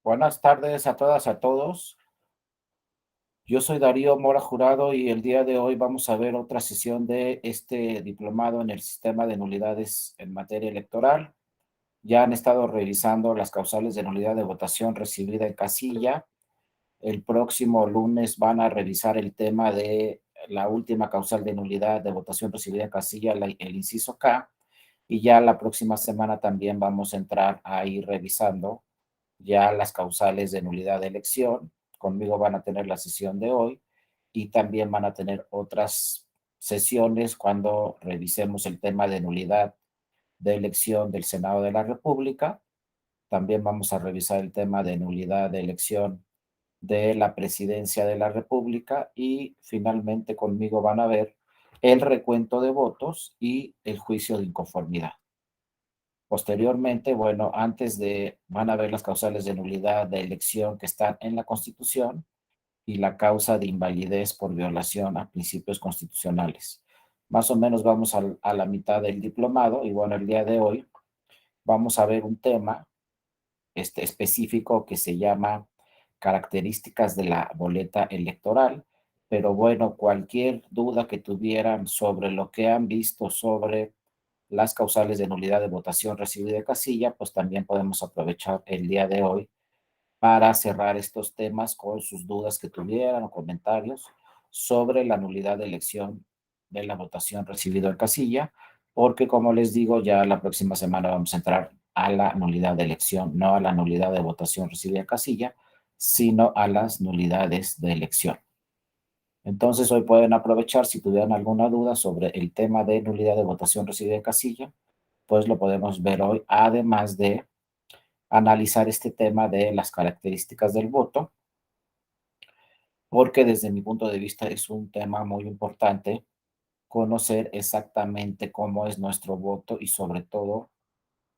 Buenas tardes a todas, a todos. Yo soy Darío Mora Jurado y el día de hoy vamos a ver otra sesión de este diplomado en el sistema de nulidades en materia electoral. Ya han estado revisando las causales de nulidad de votación recibida en casilla. El próximo lunes van a revisar el tema de la última causal de nulidad de votación recibida en casilla, el inciso K, y ya la próxima semana también vamos a entrar a ir revisando ya las causales de nulidad de elección. Conmigo van a tener la sesión de hoy y también van a tener otras sesiones cuando revisemos el tema de nulidad de elección del Senado de la República. También vamos a revisar el tema de nulidad de elección de la Presidencia de la República y finalmente conmigo van a ver el recuento de votos y el juicio de inconformidad. Posteriormente, bueno, van a ver las causales de nulidad de elección que están en la Constitución y la causa de invalidez por violación a principios constitucionales. Más o menos vamos a la mitad del diplomado y bueno, el día de hoy vamos a ver un tema específico que se llama características de la boleta electoral, pero bueno, cualquier duda que tuvieran sobre lo que han visto sobre las causales de nulidad de votación recibida de casilla, pues también podemos aprovechar el día de hoy para cerrar estos temas con sus dudas que tuvieran o comentarios sobre la nulidad de elección de la votación recibida en casilla, porque como les digo, ya la próxima semana vamos a entrar a la nulidad de elección, no a la nulidad de votación recibida en casilla, sino a las nulidades de elección. Entonces, hoy pueden aprovechar si tuvieran alguna duda sobre el tema de nulidad de votación recibida en casilla, pues lo podemos ver hoy, además de analizar este tema de las características del voto, porque desde mi punto de vista es un tema muy importante conocer exactamente cómo es nuestro voto y sobre todo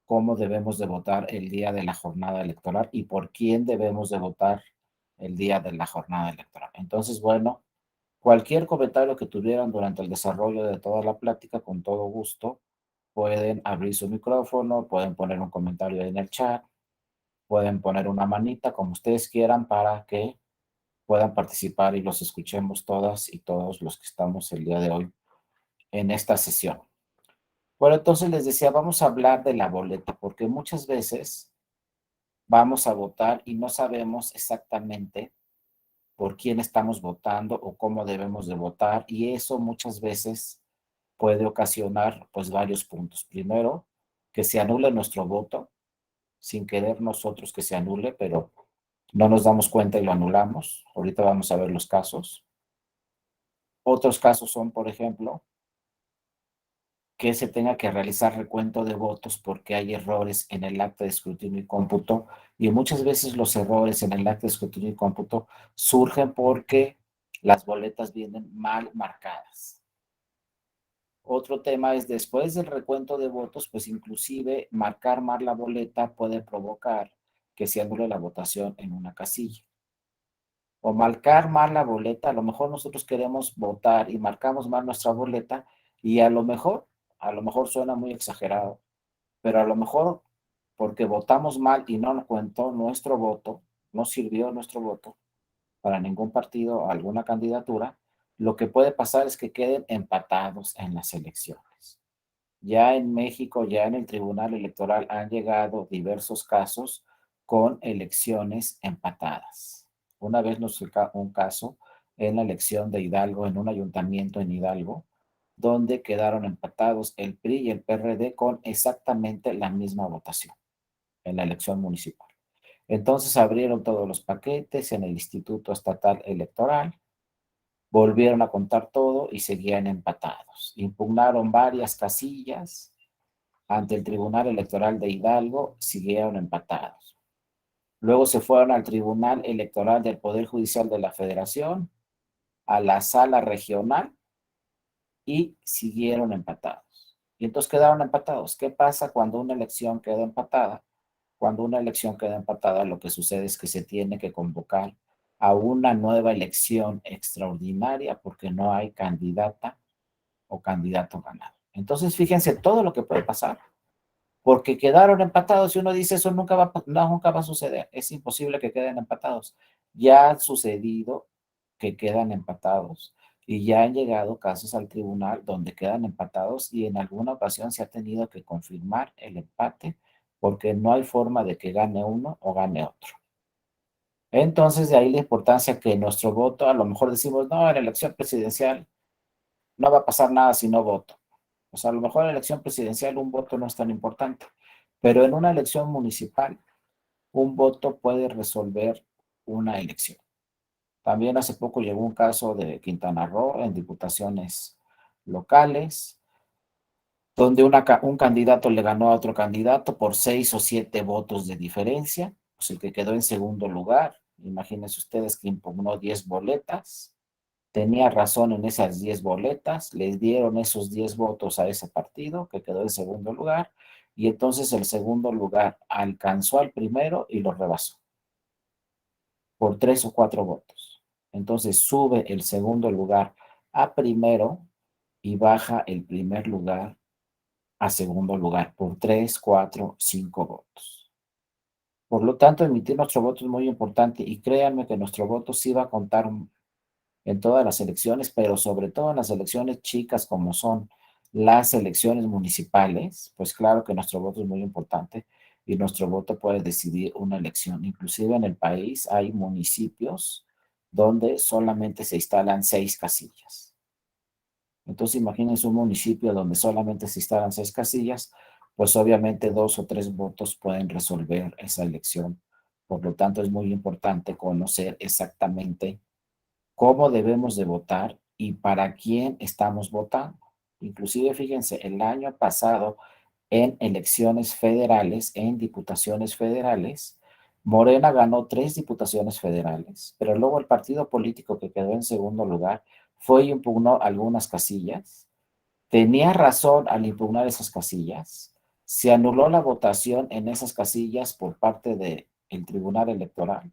cómo debemos de votar el día de la jornada electoral y por quién debemos de votar el día de la jornada electoral. Entonces, bueno, cualquier comentario que tuvieran durante el desarrollo de toda la plática, con todo gusto, pueden abrir su micrófono, pueden poner un comentario en el chat, pueden poner una manita, como ustedes quieran, para que puedan participar y los escuchemos todas y todos los que estamos el día de hoy en esta sesión. Bueno, entonces les decía, vamos a hablar de la boleta, porque muchas veces vamos a votar y no sabemos exactamente por quién estamos votando o cómo debemos de votar, y eso muchas veces puede ocasionar pues varios puntos. Primero, que se anule nuestro voto, sin querer nosotros que se anule, pero no nos damos cuenta y lo anulamos. Ahorita vamos a ver los casos. Otros casos son, por ejemplo, que se tenga que realizar recuento de votos porque hay errores en el acta de escrutinio y cómputo, y muchas veces los errores en el acta de escrutinio y cómputo surgen porque las boletas vienen mal marcadas. Otro tema es después del recuento de votos, pues inclusive marcar mal la boleta puede provocar que se anule la votación en una casilla. O marcar mal la boleta, a lo mejor nosotros queremos votar y marcamos mal nuestra boleta y a lo mejor suena muy exagerado, pero a lo mejor porque votamos mal y no nos cuentó nuestro voto, no sirvió nuestro voto para ningún partido o alguna candidatura, lo que puede pasar es que queden empatados en las elecciones. Ya en México, ya en el Tribunal Electoral han llegado diversos casos con elecciones empatadas. Una vez nos fue un caso en la elección de Hidalgo, en un ayuntamiento en Hidalgo, donde quedaron empatados el PRI y el PRD con exactamente la misma votación en la elección municipal. Entonces abrieron todos los paquetes en el Instituto Estatal Electoral, volvieron a contar todo y seguían empatados. Impugnaron varias casillas ante el Tribunal Electoral de Hidalgo, siguieron empatados. Luego se fueron al Tribunal Electoral del Poder Judicial de la Federación, a la sala regional y siguieron empatados. Y entonces quedaron empatados. ¿Qué pasa cuando una elección queda empatada? Cuando una elección queda empatada, lo que sucede es que se tiene que convocar a una nueva elección extraordinaria porque no hay candidata o candidato ganado. Entonces, fíjense todo lo que puede pasar porque quedaron empatados y uno dice eso nunca va, no, nunca va a suceder, es imposible que queden empatados. Ya ha sucedido que quedan empatados y ya han llegado casos al tribunal donde quedan empatados y en alguna ocasión se ha tenido que confirmar el empate porque no hay forma de que gane uno o gane otro. Entonces, de ahí la importancia que nuestro voto, a lo mejor decimos, no, en la elección presidencial no va a pasar nada si no voto. O sea, a lo mejor en la elección presidencial un voto no es tan importante, pero en una elección municipal, un voto puede resolver una elección. También hace poco llegó un caso de Quintana Roo en diputaciones locales, donde un candidato le ganó a otro candidato por 6 o 7 votos de diferencia, pues el que quedó en segundo lugar, imagínense ustedes que impugnó 10 boletas, tenía razón en esas 10 boletas, les dieron esos 10 votos a ese partido que quedó en segundo lugar, y entonces el segundo lugar alcanzó al primero y lo rebasó por 3 o 4 votos. Entonces sube el segundo lugar a primero y baja el primer lugar a segundo lugar por 3, 4, 5 votos. Por lo tanto, emitir nuestro voto es muy importante y créanme que nuestro voto sí va a contar en todas las elecciones, pero sobre todo en las elecciones chicas como son las elecciones municipales, pues claro que nuestro voto es muy importante y nuestro voto puede decidir una elección. Inclusive en el país hay municipios donde solamente se instalan 6 casillas. Entonces imagínense un municipio donde solamente se instalan 6 casillas, pues obviamente 2 o 3 votos pueden resolver esa elección. Por lo tanto, es muy importante conocer exactamente cómo debemos de votar y para quién estamos votando. Inclusive, fíjense, el año pasado en elecciones federales, en diputaciones federales, Morena ganó 3 diputaciones federales, pero luego el partido político que quedó en segundo lugar fue y impugnó algunas casillas. Tenía razón al impugnar esas casillas. Se anuló la votación en esas casillas por parte del Tribunal Electoral.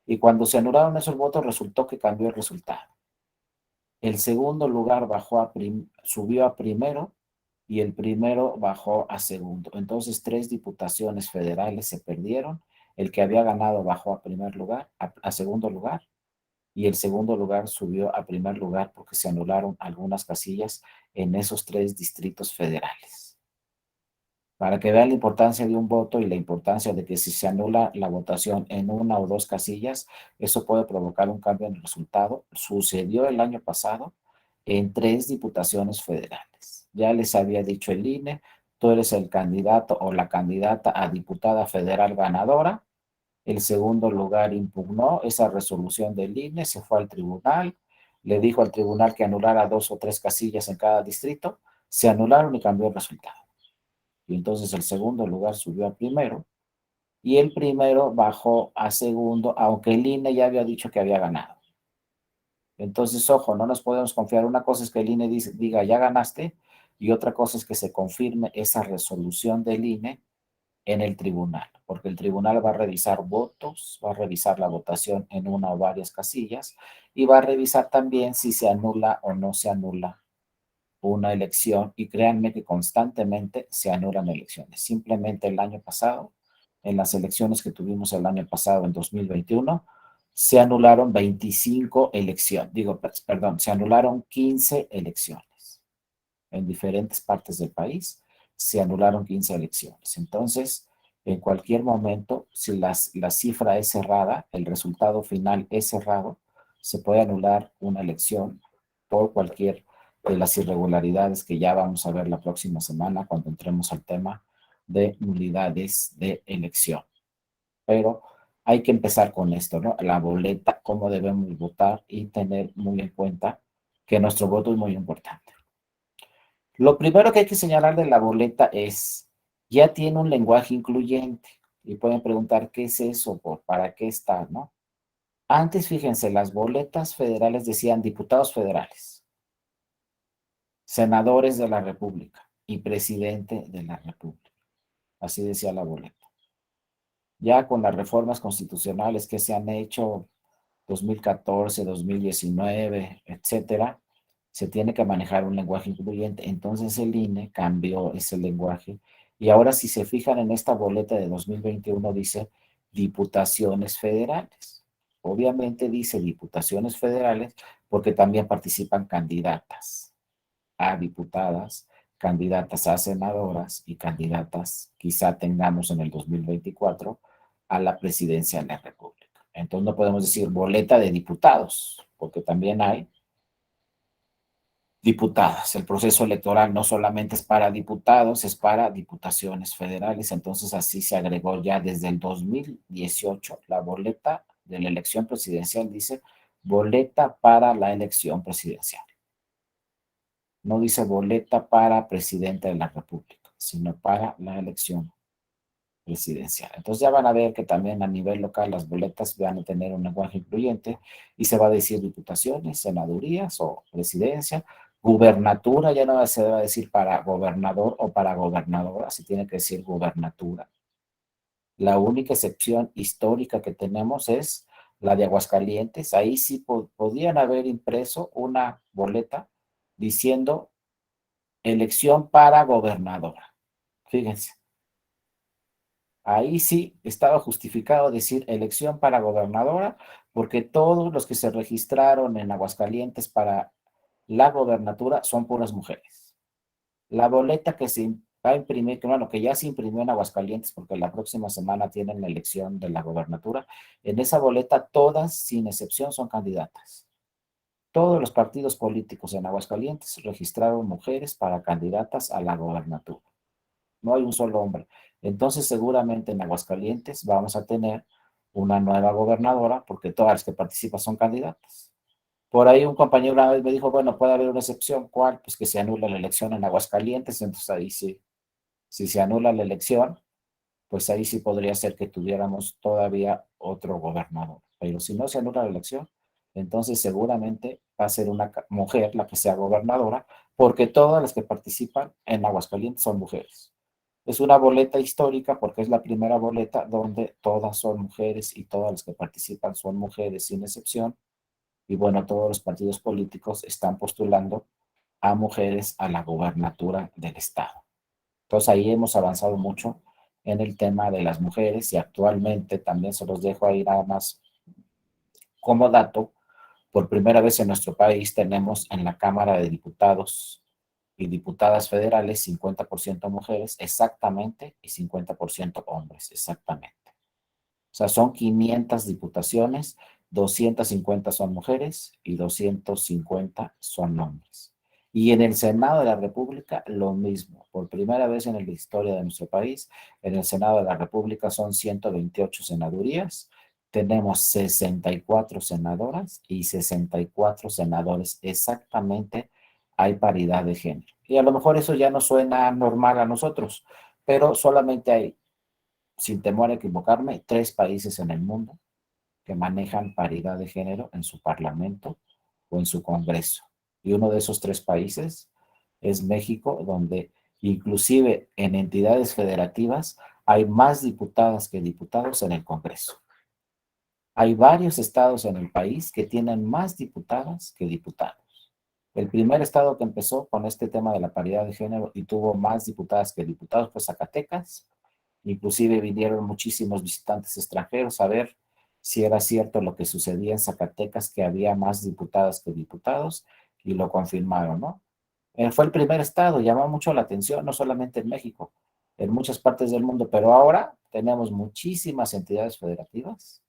Y cuando se anularon esos votos, resultó que cambió el resultado. El segundo lugar subió a primero y el primero bajó a segundo. Entonces, 3 diputaciones federales se perdieron. El que había ganado bajó a primer lugar, a segundo lugar, y el segundo lugar subió a primer lugar porque se anularon algunas casillas en esos 3 distritos federales. Para que vean la importancia de un voto y la importancia de que si se anula la votación en 1 o 2 casillas, eso puede provocar un cambio en el resultado. Sucedió el año pasado en 3 diputaciones federales. Ya les había dicho el INE, tú eres el candidato o la candidata a diputada federal ganadora. El segundo lugar impugnó esa resolución del INE, se fue al tribunal, le dijo al tribunal que anulara 2 o 3 casillas en cada distrito, se anularon y cambió el resultado. Y entonces el segundo lugar subió a primero y el primero bajó a segundo, aunque el INE ya había dicho que había ganado. Entonces, ojo, no nos podemos confiar. Una cosa es que el INE diga ya ganaste y otra cosa es que se confirme esa resolución del INE en el tribunal, porque el tribunal va a revisar votos, va a revisar la votación en una o varias casillas y va a revisar también si se anula o no se anula una elección y créanme que constantemente se anulan elecciones. Simplemente el año pasado, en las elecciones que tuvimos el año pasado, en 2021, se anularon 25 elecciones, digo, perdón, se anularon 15 elecciones en diferentes partes del país, se anularon 15 elecciones. Entonces, en cualquier momento, si la cifra es cerrada, el resultado final es cerrado, se puede anular una elección por cualquier de las irregularidades que ya vamos a ver la próxima semana cuando entremos al tema de nulidades de elección. Pero hay que empezar con esto, ¿no? La boleta, cómo debemos votar y tener muy en cuenta que nuestro voto es muy importante. Lo primero que hay que señalar de la boleta es, ya tiene un lenguaje incluyente. Y pueden preguntar, ¿qué es eso? ¿Para qué está? ¿No? Antes, fíjense, las boletas federales decían diputados federales, senadores de la República y presidente de la República. Así decía la boleta. Ya con las reformas constitucionales que se han hecho 2014, 2019, etcétera, se tiene que manejar un lenguaje incluyente. Entonces el INE cambió ese lenguaje Y ahora si se fijan en esta boleta de 2021 dice diputaciones federales. Obviamente dice diputaciones federales porque también participan candidatas a diputadas, candidatas a senadoras y candidatas, quizá tengamos en el 2024, a la presidencia de la República. Entonces no podemos decir boleta de diputados, porque también hay diputadas. El proceso electoral no solamente es para diputados, es para diputaciones federales. Entonces así se agregó ya desde el 2018 la boleta de la elección presidencial, dice boleta para la elección presidencial. No dice boleta para presidente de la República, sino para la elección presidencial. Entonces ya van a ver que también a nivel local las boletas van a tener un lenguaje incluyente y se va a decir diputaciones, senadurías o presidencia, gubernatura, ya no se va a decir para gobernador o para gobernadora, se tiene que decir gubernatura. La única excepción histórica que tenemos es la de Aguascalientes. Ahí sí podían haber impreso una boleta diciendo elección para gobernadora. Fíjense, ahí sí estaba justificado decir elección para gobernadora, porque todos los que se registraron en Aguascalientes para la gobernatura son puras mujeres. La boleta que se va a imprimir, que bueno, que ya se imprimió en Aguascalientes, porque la próxima semana tienen la elección de la gobernatura, en esa boleta todas, sin excepción, son candidatas. Todos los partidos políticos en Aguascalientes registraron mujeres para candidatas a la gobernatura. No hay un solo hombre. Entonces, seguramente en Aguascalientes vamos a tener una nueva gobernadora porque todas las que participan son candidatas. Por ahí un compañero una vez me dijo, bueno, puede haber una excepción. ¿Cuál? Pues que se anula la elección en Aguascalientes. Entonces ahí sí, si se anula la elección, pues ahí sí podría ser que tuviéramos todavía otro gobernador. Pero si no se anula la elección, entonces seguramente va a ser una mujer la que sea gobernadora, porque todas las que participan en Aguascalientes son mujeres. Es una boleta histórica porque es la primera boleta donde todas son mujeres y todas las que participan son mujeres sin excepción. Y bueno, todos los partidos políticos están postulando a mujeres a la gobernatura del estado. Entonces ahí hemos avanzado mucho en el tema de las mujeres y actualmente también se los dejo ahí nada más como dato. Por primera vez en nuestro país tenemos en la Cámara de Diputados y Diputadas Federales 50% mujeres exactamente y 50% hombres exactamente. O sea, son 500 diputaciones, 250 son mujeres y 250 son hombres. Y en el Senado de la República lo mismo. Por primera vez en la historia de nuestro país, en el Senado de la República son 128 senadurías, tenemos 64 senadoras y 64 senadores. Exactamente hay paridad de género. Y a lo mejor eso ya no suena normal a nosotros, pero solamente hay, sin temor a equivocarme, 3 países en el mundo que manejan paridad de género en su parlamento o en su Congreso. Y uno de esos 3 países es México, donde inclusive en entidades federativas hay más diputadas que diputados en el Congreso. Hay varios estados en el país que tienen más diputadas que diputados. El primer estado que empezó con este tema de la paridad de género y tuvo más diputadas que diputados fue Zacatecas. Inclusive vinieron muchísimos visitantes extranjeros a ver si era cierto lo que sucedía en Zacatecas, que había más diputadas que diputados, y lo confirmaron, ¿no? Fue el primer estado, llamó mucho la atención, no solamente en México, en muchas partes del mundo, pero ahora tenemos muchísimas entidades federativas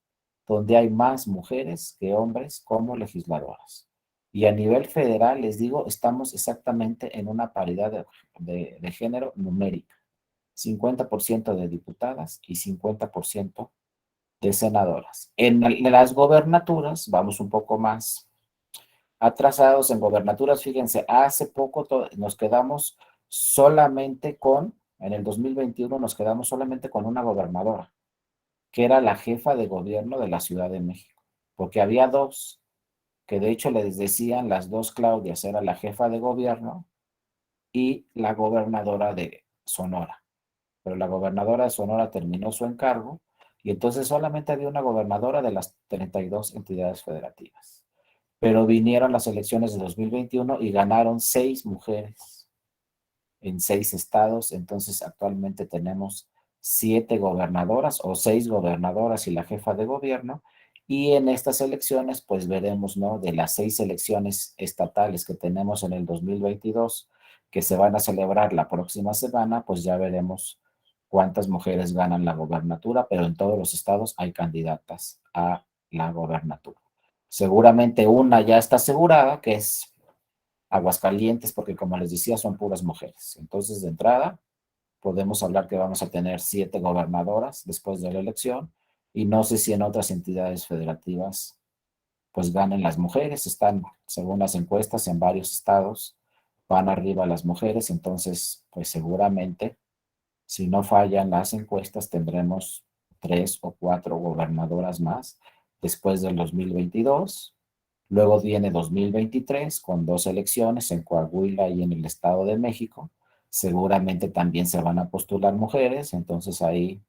donde hay más mujeres que hombres como legisladoras. Y a nivel federal, les digo, estamos exactamente en una paridad de género numérica. 50% de diputadas y 50% de senadoras. En las gobernaturas, vamos un poco más atrasados en gobernaturas, fíjense, hace poco nos quedamos solamente con, en el 2021 nos quedamos solamente con una gobernadora, que era la jefa de gobierno de la Ciudad de México, porque había dos, que de hecho les decían las dos Claudias, era la jefa de gobierno y la gobernadora de Sonora. Pero la gobernadora de Sonora terminó su encargo y entonces solamente había una gobernadora de las 32 entidades federativas. Pero vinieron las elecciones de 2021 y ganaron 6 mujeres en 6 estados. Entonces, actualmente tenemos 7 gobernadoras o 6 gobernadoras y la jefa de gobierno. Y en estas elecciones, pues veremos, ¿no? De las 6 elecciones estatales que tenemos en el 2022, que se van a celebrar la próxima semana, pues ya veremos cuántas mujeres ganan la gobernatura, pero en todos los estados hay candidatas a la gobernatura. Seguramente una ya está asegurada, que es Aguascalientes, porque como les decía, son puras mujeres. Entonces, de entrada, podemos hablar que vamos a tener 7 gobernadoras después de la elección, y no sé si en otras entidades federativas pues ganen las mujeres. Están, según las encuestas, en varios estados, van arriba las mujeres. Entonces, pues seguramente, si no fallan las encuestas, tendremos 3 o 4 gobernadoras más después del 2022. Luego viene 2023 con 2 elecciones en Coahuila y en el Estado de México. Seguramente también se van a postular mujeres, entonces ahí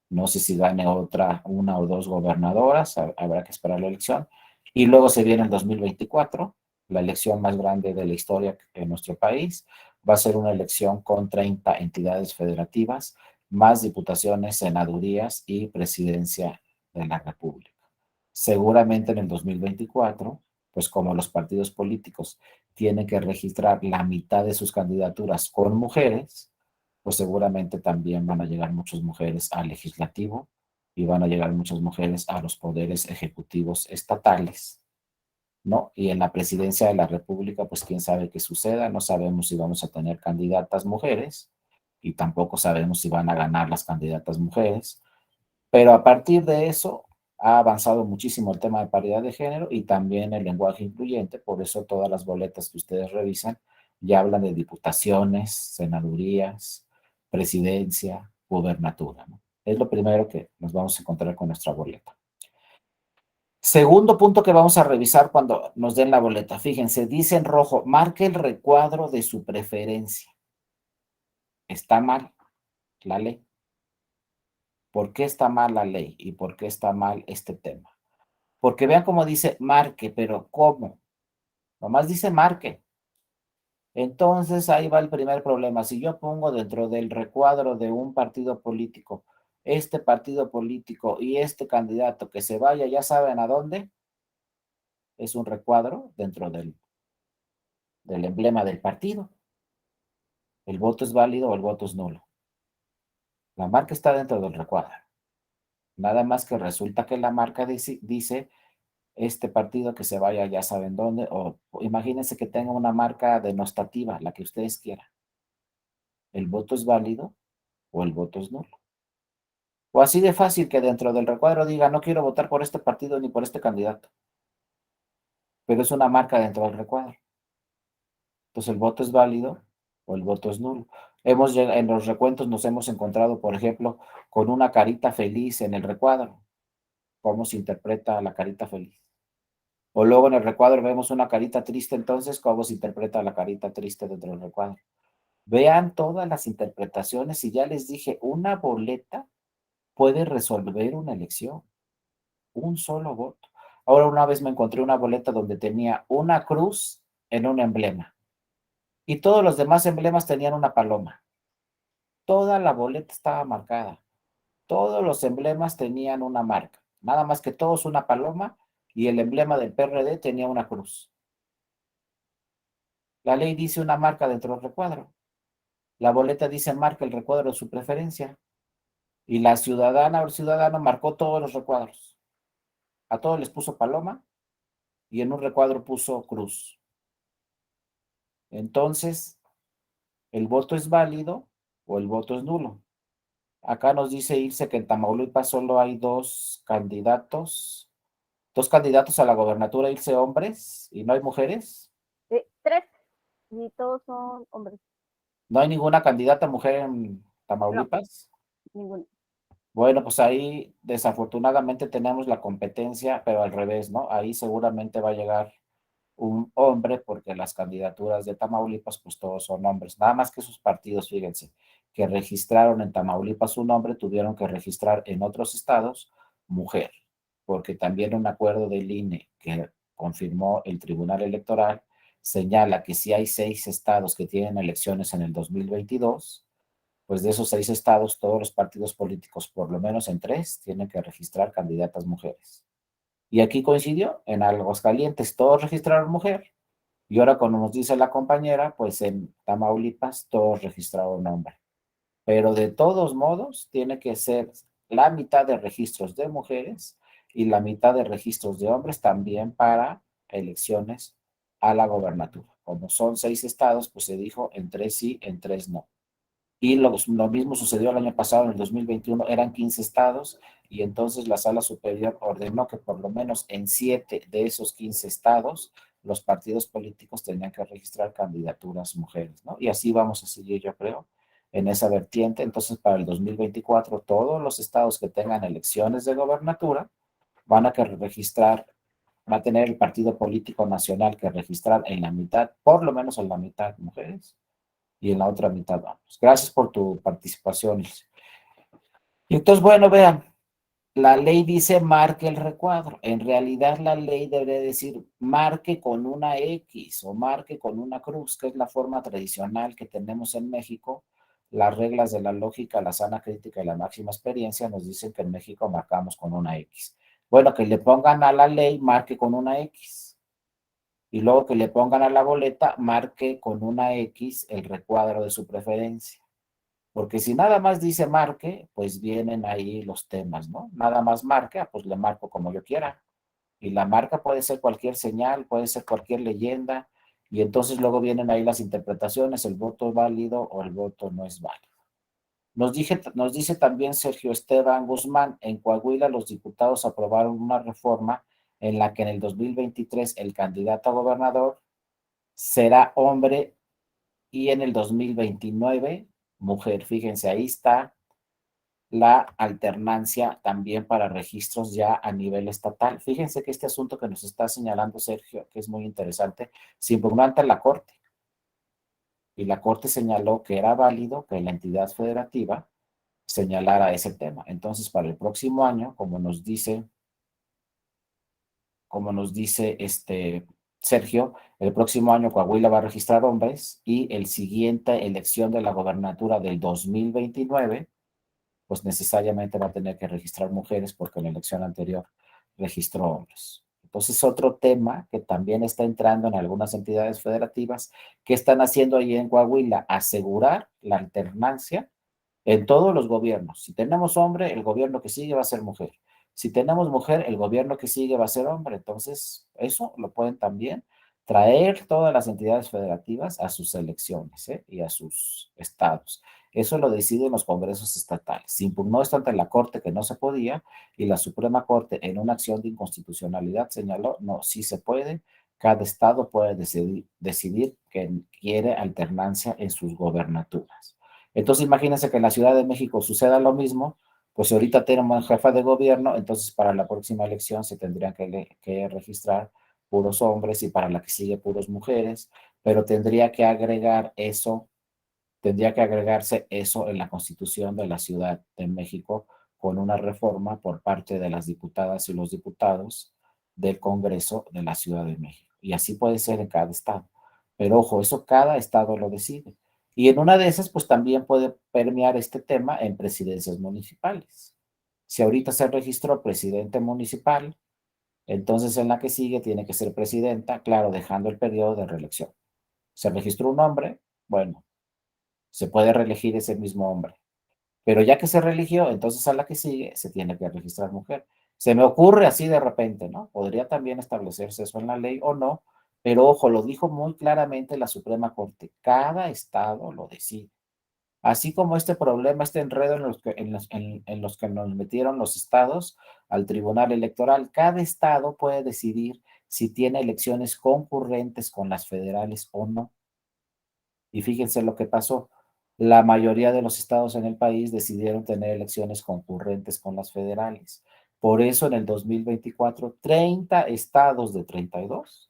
no sé si gane otra, una o dos gobernadoras, habrá que esperar la elección. Y luego se viene el 2024, la elección más grande de la historia en nuestro país. Va a ser una elección con 30 entidades federativas, más diputaciones, senadurías y presidencia de la República. Seguramente en el 2024, pues como los partidos políticos tienen que registrar la mitad de sus candidaturas con mujeres, pues seguramente también van a llegar muchas mujeres al legislativo y van a llegar muchas mujeres a los poderes ejecutivos estatales, ¿no? Y en la presidencia de la República, pues quién sabe qué suceda, no sabemos si vamos a tener candidatas mujeres y tampoco sabemos si van a ganar las candidatas mujeres, pero a partir de eso ha avanzado muchísimo el tema de paridad de género y también el lenguaje incluyente. Por eso todas las boletas que ustedes revisan ya hablan de diputaciones, senadurías, presidencia, gubernatura, ¿no? Es lo primero que nos vamos a encontrar con nuestra boleta. Segundo punto que vamos a revisar cuando nos den la boleta. Fíjense, dice en rojo, marque el recuadro de su preferencia. Está mal la ley. ¿Por qué está mal la ley y por qué está mal este tema? Porque vean cómo dice marque, pero ¿cómo? Nomás dice marque. Entonces ahí va el primer problema. Si yo pongo dentro del recuadro de un partido político, este partido político y este candidato que se vaya, ya saben a dónde, es un recuadro dentro del emblema del partido. El voto es válido o el voto es nulo. La marca está dentro del recuadro. Nada más que resulta que la marca dice este partido que se vaya ya saben dónde, o imagínense que tenga una marca denostativa, la que ustedes quieran. ¿El voto es válido o el voto es nulo? O así de fácil que dentro del recuadro diga, no quiero votar por este partido ni por este candidato, pero es una marca dentro del recuadro. Entonces, ¿el voto es válido o el voto es nulo? En los recuentos nos hemos encontrado, por ejemplo, con una carita feliz en el recuadro. ¿Cómo se interpreta la carita feliz? O luego en el recuadro vemos una carita triste, entonces, ¿cómo se interpreta la carita triste dentro del recuadro? Vean todas las interpretaciones y ya les dije, una boleta puede resolver una elección, un solo voto. Ahora una vez me encontré una boleta donde tenía una cruz en un emblema y todos los demás emblemas tenían una paloma. Toda la boleta estaba marcada. Todos los emblemas tenían una marca. Nada más que todos una paloma y el emblema del PRD tenía una cruz. La ley dice una marca dentro del recuadro. La boleta dice marca el recuadro de su preferencia. Y la ciudadana o el ciudadano marcó todos los recuadros. A todos les puso paloma y en un recuadro puso cruz. Entonces, ¿el voto es válido o el voto es nulo? Acá nos dice Irse que en Tamaulipas solo hay dos candidatos a la gobernatura, Irse, hombres, y no hay mujeres. Tres, y todos son hombres. ¿No hay ninguna candidata mujer en No, Tamaulipas? ninguno. Bueno, pues ahí desafortunadamente tenemos la competencia, pero al revés, ¿no? Ahí seguramente va a llegar un hombre, porque las candidaturas de Tamaulipas, pues todos son hombres. Nada más que sus partidos, fíjense, que registraron en Tamaulipas un hombre, tuvieron que registrar en otros estados mujer, porque también un acuerdo del INE que confirmó el Tribunal Electoral señala que si hay 6 estados que tienen elecciones en el 2022, pues de esos 6 estados, todos los partidos políticos, por lo menos en 3, tienen que registrar candidatas mujeres. Y aquí coincidió, en Aguascalientes todos registraron mujer, y ahora como nos dice la compañera, pues en Tamaulipas todos registraron hombre. Pero de todos modos, tiene que ser la mitad de registros de mujeres y la mitad de registros de hombres también para elecciones a la gobernatura. Como son 6 estados, pues se dijo en 3 sí, en 3 no. Y lo mismo sucedió el año pasado, en el 2021, eran 15 estados, y entonces la Sala Superior ordenó que por lo menos en 7 de esos 15 estados los partidos políticos tenían que registrar candidaturas mujeres, ¿no? Y así vamos a seguir, yo creo, en esa vertiente. Entonces, para el 2024, todos los estados que tengan elecciones de gobernatura van a que registrar, va a tener el partido político nacional que registrar en la mitad, por lo menos en la mitad, mujeres, y en la otra mitad vamos. Gracias por tu participación. Y entonces, bueno, vean, la ley dice marque el recuadro. En realidad la ley debería decir marque con una X o marque con una cruz, que es la forma tradicional que tenemos en México. Las reglas de la lógica, la sana crítica y la máxima experiencia nos dicen que en México marcamos con una X. Bueno, que le pongan a la ley marque con una X. Y luego que le pongan a la boleta marque con una X el recuadro de su preferencia. Porque si nada más dice marque, pues vienen ahí los temas, ¿no? Nada más marca, pues le marco como yo quiera. Y la marca puede ser cualquier señal, puede ser cualquier leyenda, y entonces luego vienen ahí las interpretaciones, el voto es válido o el voto no es válido. Nos dice también Sergio Esteban Guzmán, en Coahuila los diputados aprobaron una reforma en la que en el 2023 el candidato a gobernador será hombre y en el 2029 mujer. Fíjense, ahí está la alternancia también para registros ya a nivel estatal. Fíjense que este asunto que nos está señalando Sergio, que es muy interesante, se impugnó ante la Corte, y la Corte señaló que era válido que la entidad federativa señalara ese tema. Entonces, para el próximo año, como nos dice Sergio, el próximo año Coahuila va a registrar hombres, y el siguiente elección de la gobernatura del 2029 pues necesariamente va a tener que registrar mujeres porque en la elección anterior registró hombres. Entonces, otro tema que también está entrando en algunas entidades federativas, ¿qué están haciendo ahí en Coahuila? Asegurar la alternancia en todos los gobiernos. Si tenemos hombre, el gobierno que sigue va a ser mujer. Si tenemos mujer, el gobierno que sigue va a ser hombre. Entonces, eso lo pueden también traer todas las entidades federativas a sus elecciones, y a sus estados. Eso lo deciden los congresos estatales. Se impugnó esto ante la Corte que no se podía, y la Suprema Corte en una acción de inconstitucionalidad señaló, no, sí se puede, cada estado puede decidir que quiere alternancia en sus gobernaturas. Entonces imagínense que en la Ciudad de México suceda lo mismo, pues ahorita tenemos jefa de gobierno, entonces para la próxima elección se tendrían que registrar puros hombres, y para la que sigue puros mujeres, pero tendría que agregarse eso en la Constitución de la Ciudad de México con una reforma por parte de las diputadas y los diputados del Congreso de la Ciudad de México. Y así puede ser en cada estado. Pero ojo, eso cada estado lo decide. Y en una de esas, pues también puede permear este tema en presidencias municipales. Si ahorita se registró presidente municipal, entonces en la que sigue tiene que ser presidenta, claro, dejando el periodo de reelección. Se registró un hombre, bueno, se puede reelegir ese mismo hombre. Pero ya que se religió, entonces a la que sigue se tiene que registrar mujer. Se me ocurre así de repente, ¿no? Podría también establecerse eso en la ley o no, pero ojo, lo dijo muy claramente la Suprema Corte. Cada estado lo decide. Así como este problema, este enredo en los que nos metieron los estados al Tribunal Electoral, cada estado puede decidir si tiene elecciones concurrentes con las federales o no. Y fíjense lo que pasó. La mayoría de los estados en el país decidieron tener elecciones concurrentes con las federales. Por eso en el 2024, 30 estados de 32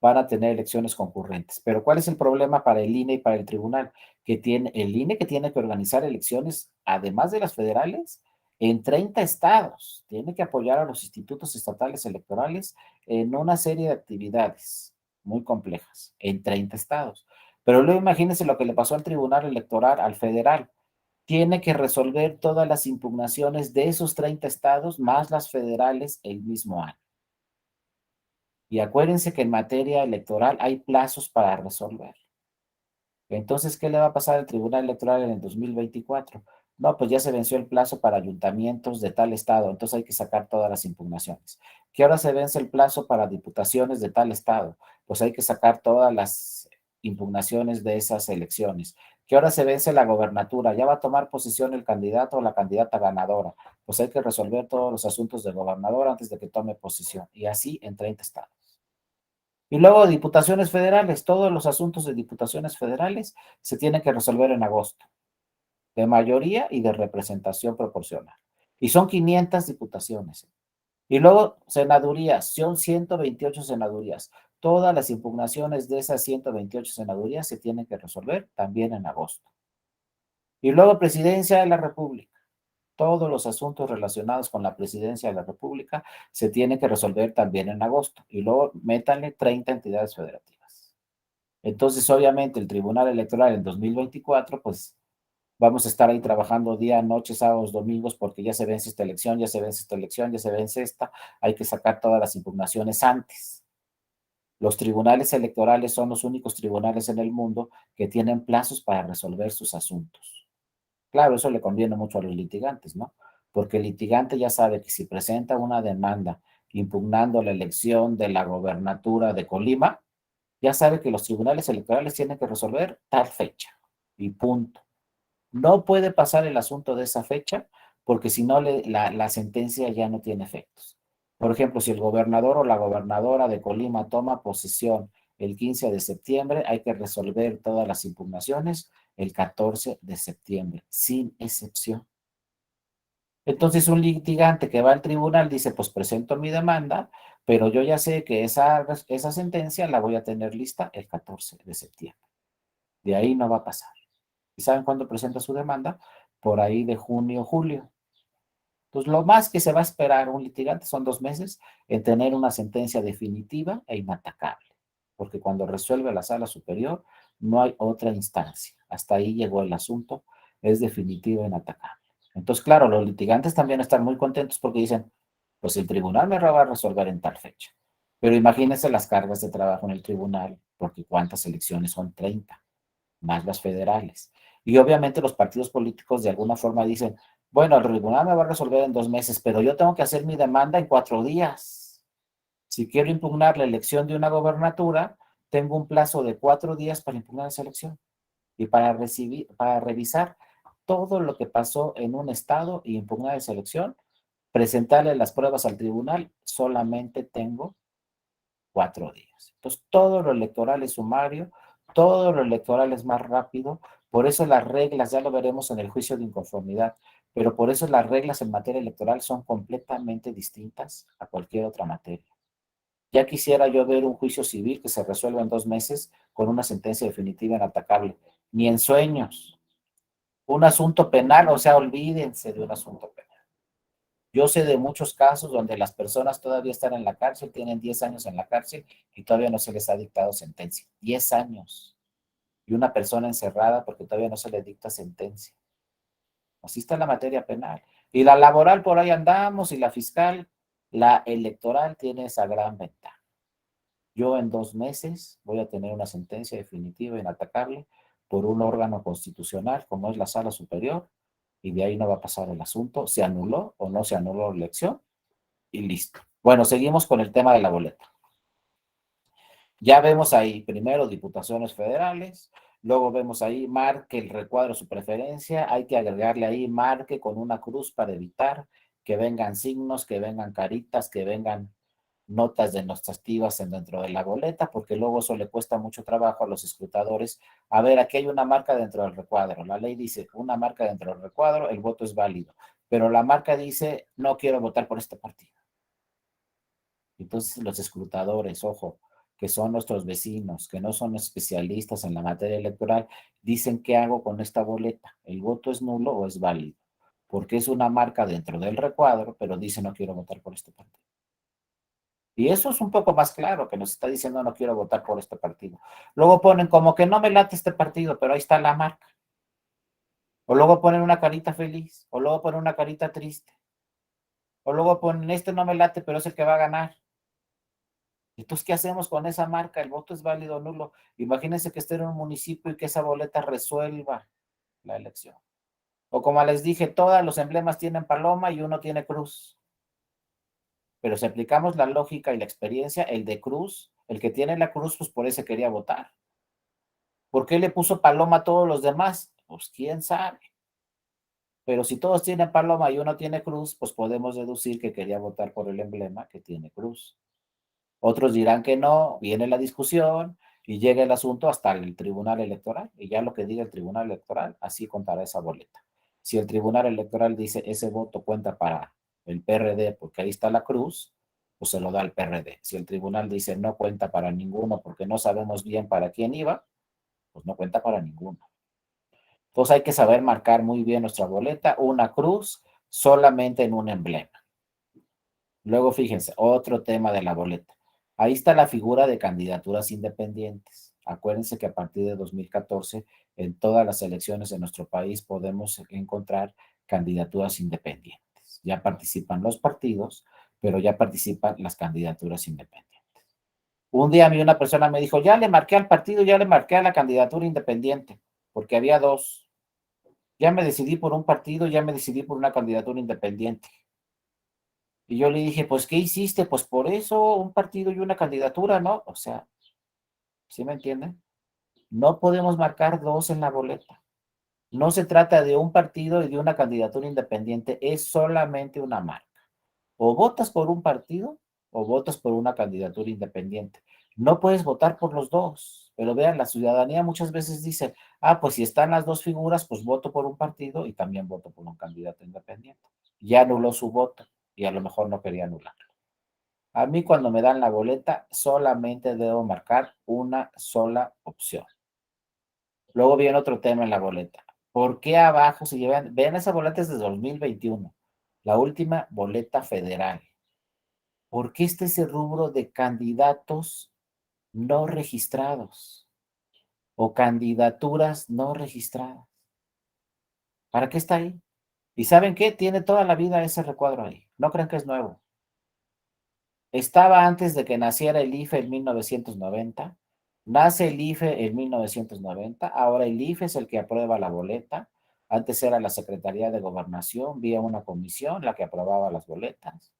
van a tener elecciones concurrentes. Pero ¿cuál es el problema para el INE y para el tribunal? Que tiene el INE, que tiene que organizar elecciones, además de las federales, en 30 estados. Tiene que apoyar a los institutos estatales electorales en una serie de actividades. muy complejas, en 30 estados. Pero luego imagínense lo que le pasó al Tribunal Electoral, al federal. Tiene que resolver todas las impugnaciones de esos 30 estados más las federales el mismo año. Y acuérdense que en materia electoral hay plazos para resolver. Entonces, ¿qué le va a pasar al Tribunal Electoral en el 2024? No, pues ya se venció el plazo para ayuntamientos de tal estado, entonces hay que sacar todas las impugnaciones. ¿Qué hora se vence el plazo para diputaciones de tal estado? Pues hay que sacar todas las impugnaciones de esas elecciones. ¿Qué hora se vence la gobernatura? Ya va a tomar posesión el candidato o la candidata ganadora. Pues hay que resolver todos los asuntos de gobernador antes de que tome posesión. Y así en 30 estados. Y luego diputaciones federales, todos los asuntos de diputaciones federales se tienen que resolver en agosto, de mayoría y de representación proporcional. Y son 500 diputaciones. Y luego senadurías, son 128 senadurías. Todas las impugnaciones de esas 128 senadurías se tienen que resolver también en agosto. Y luego presidencia de la República. Todos los asuntos relacionados con la presidencia de la República se tienen que resolver también en agosto. Y luego métanle 30 entidades federativas. Entonces, obviamente, el Tribunal Electoral en 2024, pues vamos a estar ahí trabajando día, noche, sábados, domingos, porque ya se vence esta elección, ya se vence esta elección, ya se vence esta. Hay que sacar todas las impugnaciones antes. Los tribunales electorales son los únicos tribunales en el mundo que tienen plazos para resolver sus asuntos. Claro, eso le conviene mucho a los litigantes, ¿no? Porque el litigante ya sabe que si presenta una demanda impugnando la elección de la gobernatura de Colima, ya sabe que los tribunales electorales tienen que resolver tal fecha y punto. No puede pasar el asunto de esa fecha porque si no la sentencia ya no tiene efectos. Por ejemplo, si el gobernador o la gobernadora de Colima toma posesión el 15 de septiembre, hay que resolver todas las impugnaciones el 14 de septiembre, sin excepción. Entonces, un litigante que va al tribunal dice, pues presento mi demanda, pero yo ya sé que esa sentencia la voy a tener lista el 14 de septiembre. De ahí no va a pasar. ¿Y saben cuándo presenta su demanda? Por ahí de junio, julio. Entonces, lo más que se va a esperar un litigante son 2 meses en tener una sentencia definitiva e inatacable. Porque cuando resuelve la sala superior, no hay otra instancia. Hasta ahí llegó el asunto, es definitivo e inatacable. Entonces, claro, los litigantes también están muy contentos porque dicen, pues el tribunal me va a resolver en tal fecha. Pero imagínense las cargas de trabajo en el tribunal, porque ¿cuántas elecciones son? 30 más las federales. Y obviamente los partidos políticos de alguna forma dicen, bueno, el tribunal me va a resolver en 2 meses, pero yo tengo que hacer mi demanda en 4 días. Si quiero impugnar la elección de una gobernatura, tengo un plazo de 4 días para impugnar esa elección y para revisar todo lo que pasó en un estado y impugnar esa elección, presentarle las pruebas al tribunal, solamente tengo 4 días. Entonces, todo lo electoral es sumario, todo lo electoral es más rápido, por eso las reglas, ya lo veremos en el juicio de inconformidad, pero por eso las reglas en materia electoral son completamente distintas a cualquier otra materia. Ya quisiera yo ver un juicio civil que se resuelva en 2 meses con una sentencia definitiva inatacable, ni en sueños. Un asunto penal, o sea, olvídense de un asunto penal. Yo sé de muchos casos donde las personas todavía están en la cárcel, tienen 10 años en la cárcel y todavía no se les ha dictado sentencia. 10 años. Y una persona encerrada porque todavía no se le dicta sentencia. Así está la materia penal. Y la laboral por ahí andamos y la fiscal, la electoral tiene esa gran ventaja. Yo en 2 meses voy a tener una sentencia definitiva inatacable por un órgano constitucional como es la Sala Superior y de ahí no va a pasar el asunto, se anuló o no se anuló la elección y listo. Bueno, seguimos con el tema de la boleta. Ya vemos ahí primero diputaciones federales, luego vemos ahí marque el recuadro su preferencia, hay que agregarle ahí marque con una cruz para evitar que vengan signos, que vengan caritas, que vengan notas denotativas dentro de la boleta, porque luego eso le cuesta mucho trabajo a los escrutadores. A ver, aquí hay una marca dentro del recuadro. La ley dice una marca dentro del recuadro, el voto es válido, pero la marca dice no quiero votar por este partido. Entonces los escrutadores, ojo, que son nuestros vecinos, que no son especialistas en la materia electoral, dicen qué hago con esta boleta. ¿El voto es nulo o es válido? Porque es una marca dentro del recuadro, pero dice no quiero votar por este partido. Y eso es un poco más claro, que nos está diciendo no quiero votar por este partido. Luego ponen como que no me late este partido, pero ahí está la marca. O luego ponen una carita feliz, o luego ponen una carita triste. O luego ponen este no me late, pero es el que va a ganar. Entonces, ¿qué hacemos con esa marca? ¿El voto es válido o nulo? Imagínense que esté en un municipio y que esa boleta resuelva la elección. O como les dije, todos los emblemas tienen paloma y uno tiene cruz. Pero si aplicamos la lógica y la experiencia, el de cruz, el que tiene la cruz, pues por ese quería votar. ¿Por qué le puso paloma a todos los demás? Pues quién sabe. Pero si todos tienen paloma y uno tiene cruz, pues podemos deducir que quería votar por el emblema que tiene cruz. Otros dirán que no, viene la discusión y llega el asunto hasta el Tribunal Electoral. Y ya lo que diga el Tribunal Electoral, así contará esa boleta. Si el Tribunal Electoral dice ese voto cuenta para el PRD porque ahí está la cruz, pues se lo da al PRD. Si el tribunal dice no cuenta para ninguno porque no sabemos bien para quién iba, pues no cuenta para ninguno. Entonces hay que saber marcar muy bien nuestra boleta, una cruz solamente en un emblema. Luego fíjense, otro tema de la boleta. Ahí está la figura de candidaturas independientes. Acuérdense que a partir de 2014, en todas las elecciones de nuestro país podemos encontrar candidaturas independientes. Ya participan los partidos, pero ya participan las candidaturas independientes. Un día a mí una persona me dijo, ya le marqué al partido, ya le marqué a la candidatura independiente, porque había dos. Ya me decidí por un partido, ya me decidí por una candidatura independiente. Y yo le dije, pues, ¿qué hiciste? Pues por eso, un partido y una candidatura, ¿no? O sea, ¿sí me entienden? No podemos marcar dos en la boleta. No se trata de un partido y de una candidatura independiente, es solamente una marca. O votas por un partido o votas por una candidatura independiente. No puedes votar por los dos. Pero vean, la ciudadanía muchas veces dice, ah, pues si están las dos figuras, pues voto por un partido y también voto por un candidato independiente. Ya anuló su voto y a lo mejor no quería anular. A mí cuando me dan la boleta solamente debo marcar una sola opción. Luego viene otro tema en la boleta. ¿Por qué abajo se llevan? Vean, esa boleta es de 2021, la última boleta federal. ¿Por qué está ese rubro de candidatos no registrados o candidaturas no registradas? ¿Para qué está ahí? ¿Y saben qué? Tiene toda la vida ese recuadro ahí. No crean que es nuevo. Estaba antes de que naciera el IFE en 1990. Nace el IFE en 1990. Ahora el IFE es el que aprueba la boleta. Antes era la Secretaría de Gobernación, vía una comisión, la que aprobaba las boletas.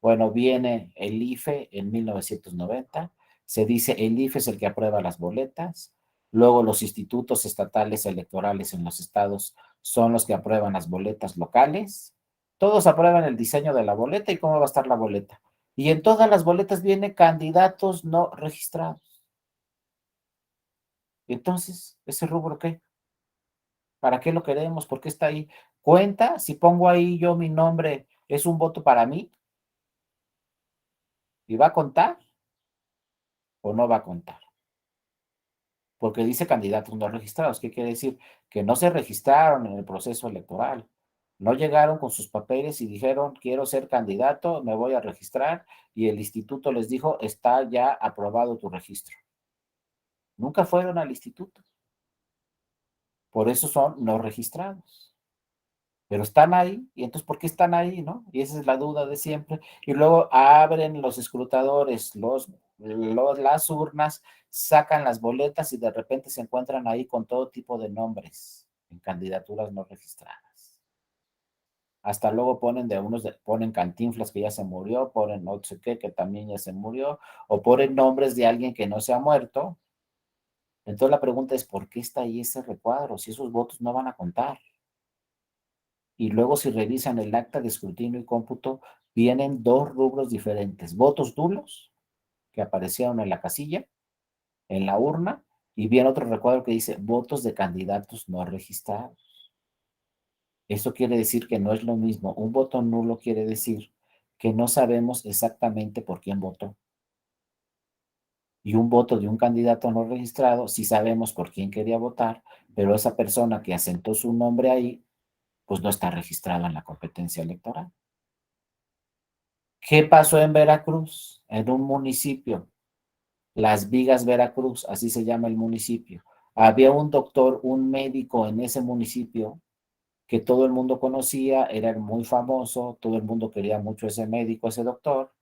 Bueno, viene el IFE en 1990. Se dice el IFE es el que aprueba las boletas. Luego los institutos estatales electorales en los estados son los que aprueban las boletas locales. Todos aprueban el diseño de la boleta y cómo va a estar la boleta. Y en todas las boletas viene candidatos no registrados. Entonces, ¿ese rubro qué? ¿Para qué lo queremos? ¿Por qué está ahí? ¿Cuenta? Si pongo ahí yo mi nombre, ¿es un voto para mí? ¿Y va a contar o no va a contar? Porque dice candidatos no registrados. ¿Qué quiere decir? Que no se registraron en el proceso electoral. No llegaron con sus papeles y dijeron, quiero ser candidato, me voy a registrar, y el instituto les dijo, está ya aprobado tu registro. Nunca fueron al instituto. Por eso son no registrados. Pero están ahí, y entonces, ¿por qué están ahí, no? Y esa es la duda de siempre. Y luego abren los escrutadores, las urnas, sacan las boletas y de repente se encuentran ahí con todo tipo de nombres en candidaturas no registradas. Hasta luego ponen ponen Cantinflas que ya se murió, ponen no sé qué que también ya se murió, o ponen nombres de alguien que no se ha muerto. Entonces la pregunta es, ¿por qué está ahí ese recuadro? Si esos votos no van a contar. Y luego si revisan el acta de escrutinio y cómputo, vienen dos rubros diferentes. Votos nulos, que aparecieron en la casilla, en la urna, y viene otro recuadro que dice votos de candidatos no registrados. Eso quiere decir que no es lo mismo. Un voto nulo quiere decir que no sabemos exactamente por quién votó. Y un voto de un candidato no registrado, sí sabemos por quién quería votar, pero esa persona que asentó su nombre ahí, pues no está registrada en la competencia electoral. ¿Qué pasó en Veracruz? En un municipio, Las Vigas, Veracruz, así se llama el municipio. Había un doctor, un médico en ese municipio que todo el mundo conocía, era muy famoso, todo el mundo quería mucho ese médico, ese doctor,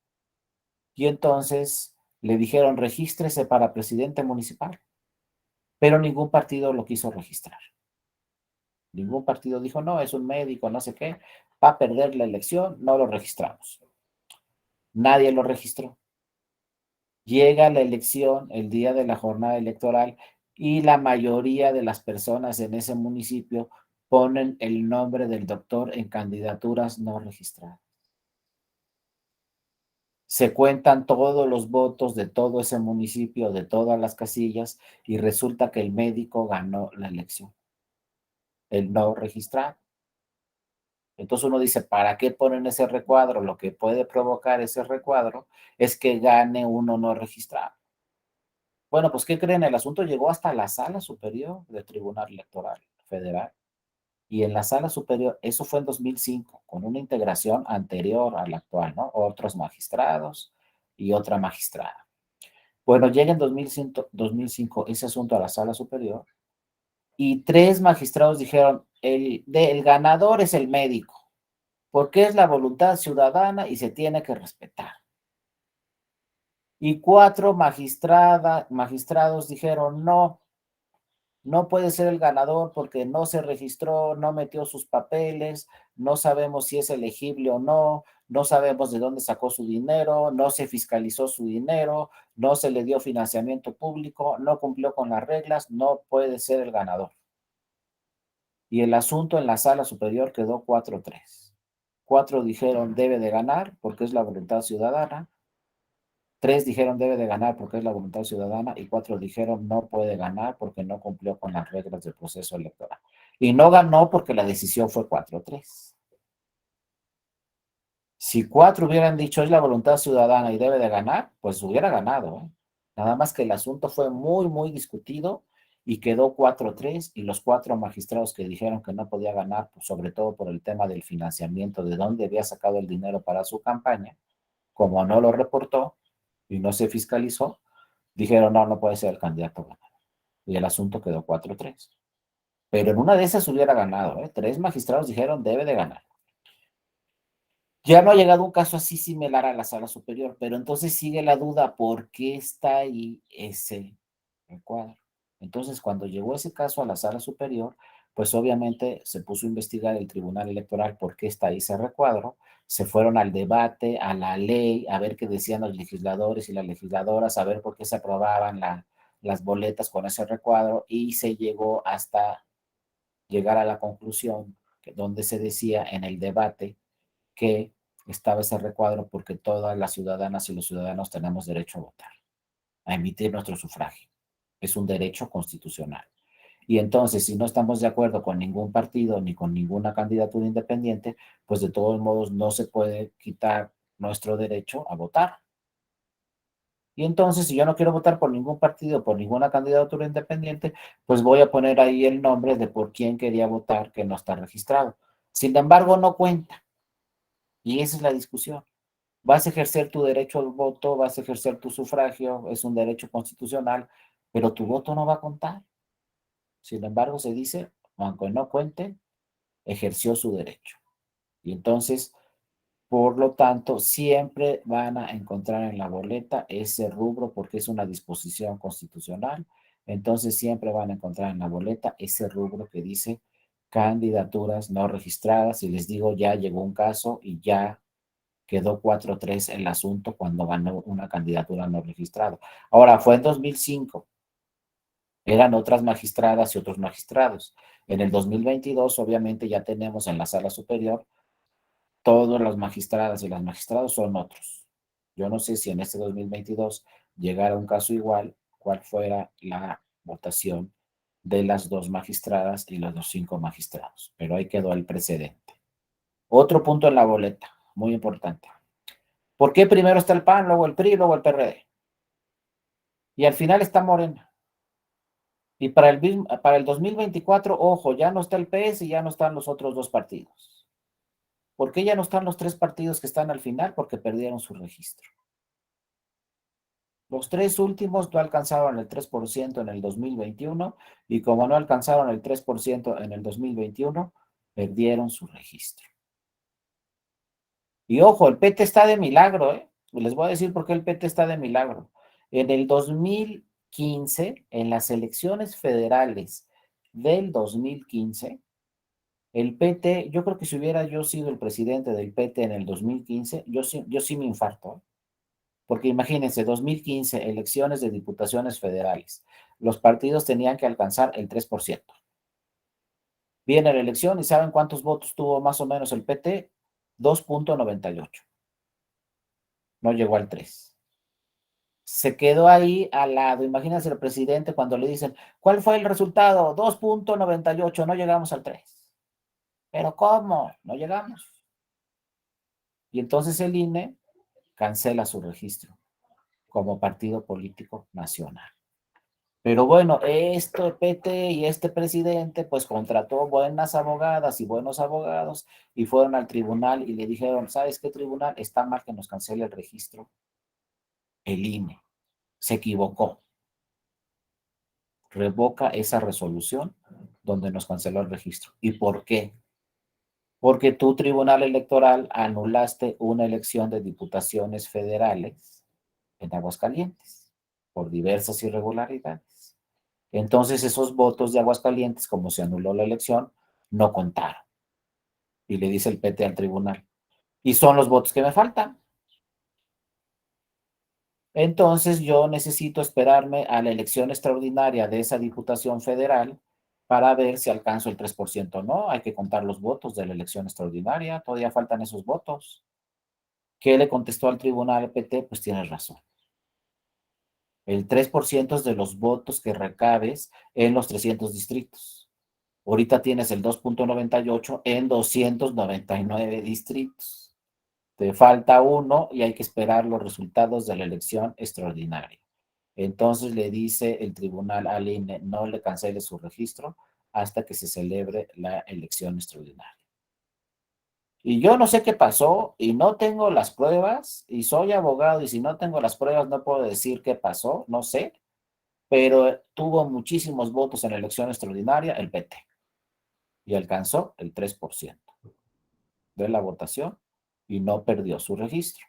y entonces le dijeron, regístrese para presidente municipal, pero ningún partido lo quiso registrar. Ningún partido dijo, no, es un médico, no sé qué, va a perder la elección, no lo registramos. Nadie lo registró. Llega la elección, el día de la jornada electoral, y la mayoría de las personas en ese municipio ponen el nombre del doctor en candidaturas no registradas. Se cuentan todos los votos de todo ese municipio, de todas las casillas, y resulta que el médico ganó la elección, el no registrado. Entonces uno dice, ¿para qué ponen ese recuadro? Lo que puede provocar ese recuadro es que gane uno no registrado. Bueno, pues ¿qué creen? El asunto llegó hasta la Sala Superior del Tribunal Electoral Federal. Y en la Sala Superior, eso fue en 2005, con una integración anterior a la actual, ¿no? Otros magistrados y otra magistrada. Bueno, llega en 2005 ese asunto a la Sala Superior y 3 magistrados dijeron, el ganador es el médico, porque es la voluntad ciudadana y se tiene que respetar. Y 4 magistrados dijeron, no, no puede ser el ganador porque no se registró, no metió sus papeles, no sabemos si es elegible o no, no sabemos de dónde sacó su dinero, no se fiscalizó su dinero, no se le dio financiamiento público, no cumplió con las reglas, no puede ser el ganador. Y el asunto en la Sala Superior quedó 4-3. 4 dijeron debe de ganar porque es la voluntad ciudadana, 3 dijeron debe de ganar porque es la voluntad ciudadana y 4 dijeron no puede ganar porque no cumplió con las reglas del proceso electoral. Y no ganó porque la decisión fue 4-3. Si 4 hubieran dicho es la voluntad ciudadana y debe de ganar, pues hubiera ganado, ¿eh? Nada más que el asunto fue muy, muy discutido y quedó 4-3 y los 4 magistrados que dijeron que no podía ganar, pues sobre todo por el tema del financiamiento, de dónde había sacado el dinero para su campaña, como no lo reportó y no se fiscalizó, dijeron, no, no puede ser el candidato ganador. Y el asunto quedó 4-3. Pero en una de esas hubiera ganado, ¿eh? 3 magistrados dijeron, debe de ganar. Ya no ha llegado un caso así similar a la Sala Superior, pero entonces sigue la duda, ¿por qué está ahí ese recuadro? Entonces, cuando llegó ese caso a la Sala Superior, pues obviamente se puso a investigar el Tribunal Electoral por qué está ahí ese recuadro, se fueron al debate, a la ley, a ver qué decían los legisladores y las legisladoras, a ver por qué se aprobaban las boletas con ese recuadro, y se llegó hasta llegar a la conclusión donde se decía en el debate que estaba ese recuadro porque todas las ciudadanas y los ciudadanos tenemos derecho a votar, a emitir nuestro sufragio. Es un derecho constitucional. Y entonces, si no estamos de acuerdo con ningún partido ni con ninguna candidatura independiente, pues de todos modos no se puede quitar nuestro derecho a votar. Y entonces, si yo no quiero votar por ningún partido, por ninguna candidatura independiente, pues voy a poner ahí el nombre de por quién quería votar que no está registrado. Sin embargo, no cuenta. Y esa es la discusión. Vas a ejercer tu derecho al voto, vas a ejercer tu sufragio, es un derecho constitucional, pero tu voto no va a contar. Sin embargo, se dice, aunque no cuente, ejerció su derecho. Y entonces, por lo tanto, siempre van a encontrar en la boleta ese rubro porque es una disposición constitucional. Entonces, siempre van a encontrar en la boleta ese rubro que dice candidaturas no registradas. Y les digo, ya llegó un caso y ya quedó 4-3 el asunto cuando ganó una candidatura no registrada. Ahora, fue en 2005, eran otras magistradas y otros magistrados. En el 2022, obviamente, ya tenemos en la Sala Superior, todas las magistradas y los magistrados son otros. Yo no sé si en este 2022 llegara un caso igual, cuál fuera la votación de las 2 magistradas y los 5 magistrados, pero ahí quedó el precedente. Otro punto en la boleta, muy importante. ¿Por qué primero está el PAN, luego el PRI, luego el PRD? Y al final está Morena. Y para el 2024, ojo, ya no está el PS y ya no están los otros 2 partidos. ¿Por qué ya no están los 3 partidos que están al final? Porque perdieron su registro. Los 3 últimos no alcanzaron el 3% en el 2021 y como no alcanzaron el 3% en el 2021, perdieron su registro. Y ojo, el PT está de milagro, ¿eh? Les voy a decir por qué el PT está de milagro. En el 2015, en las elecciones federales del 2015, el PT, yo creo que si hubiera yo sido el presidente del PT en el 2015, yo sí me infarto, ¿eh? Porque imagínense, 2015, elecciones de diputaciones federales. Los partidos tenían que alcanzar el 3%. Viene la elección y ¿saben cuántos votos tuvo más o menos el PT? 2.98. No llegó al 3. Se quedó ahí al lado. Imagínense el presidente cuando le dicen, ¿cuál fue el resultado? 2.98, no llegamos al 3. ¿Pero cómo? No llegamos. Y entonces el INE cancela su registro como partido político nacional. Pero bueno, este PT y este presidente pues contrató buenas abogadas y buenos abogados y fueron al tribunal y le dijeron, ¿sabes qué tribunal? Está mal que nos cancele el registro. El INE se equivocó. Revoca esa resolución donde nos canceló el registro. ¿Y por qué? Porque tu tribunal electoral anulaste una elección de diputaciones federales en Aguascalientes por diversas irregularidades. Entonces esos votos de Aguascalientes, como se anuló la elección, no contaron. Y le dice el PT al tribunal. Y son los votos que me faltan. Entonces yo necesito esperarme a la elección extraordinaria de esa diputación federal para ver si alcanzo el 3% o no. Hay que contar los votos de la elección extraordinaria. Todavía faltan esos votos. ¿Qué le contestó al tribunal el PT? Pues tienes razón. El 3% es de los votos que recabes en los 300 distritos. Ahorita tienes el 2.98 en 299 distritos. Te falta uno y hay que esperar los resultados de la elección extraordinaria. Entonces le dice el tribunal al INE, no le cancele su registro hasta que se celebre la elección extraordinaria. Y yo no sé qué pasó y no tengo las pruebas y soy abogado y si no tengo las pruebas no puedo decir qué pasó, no sé, pero tuvo muchísimos votos en la elección extraordinaria el PT y alcanzó el 3% de la votación y no perdió su registro.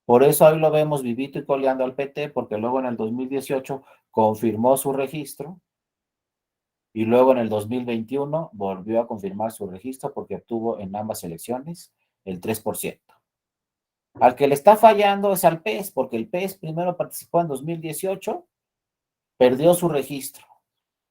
Por eso ahí lo vemos vivito y coleando al PT, porque luego en el 2018 confirmó su registro y luego en el 2021 volvió a confirmar su registro porque obtuvo en ambas elecciones el 3%. Al que le está fallando es al PES, porque el PES primero participó en 2018, perdió su registro.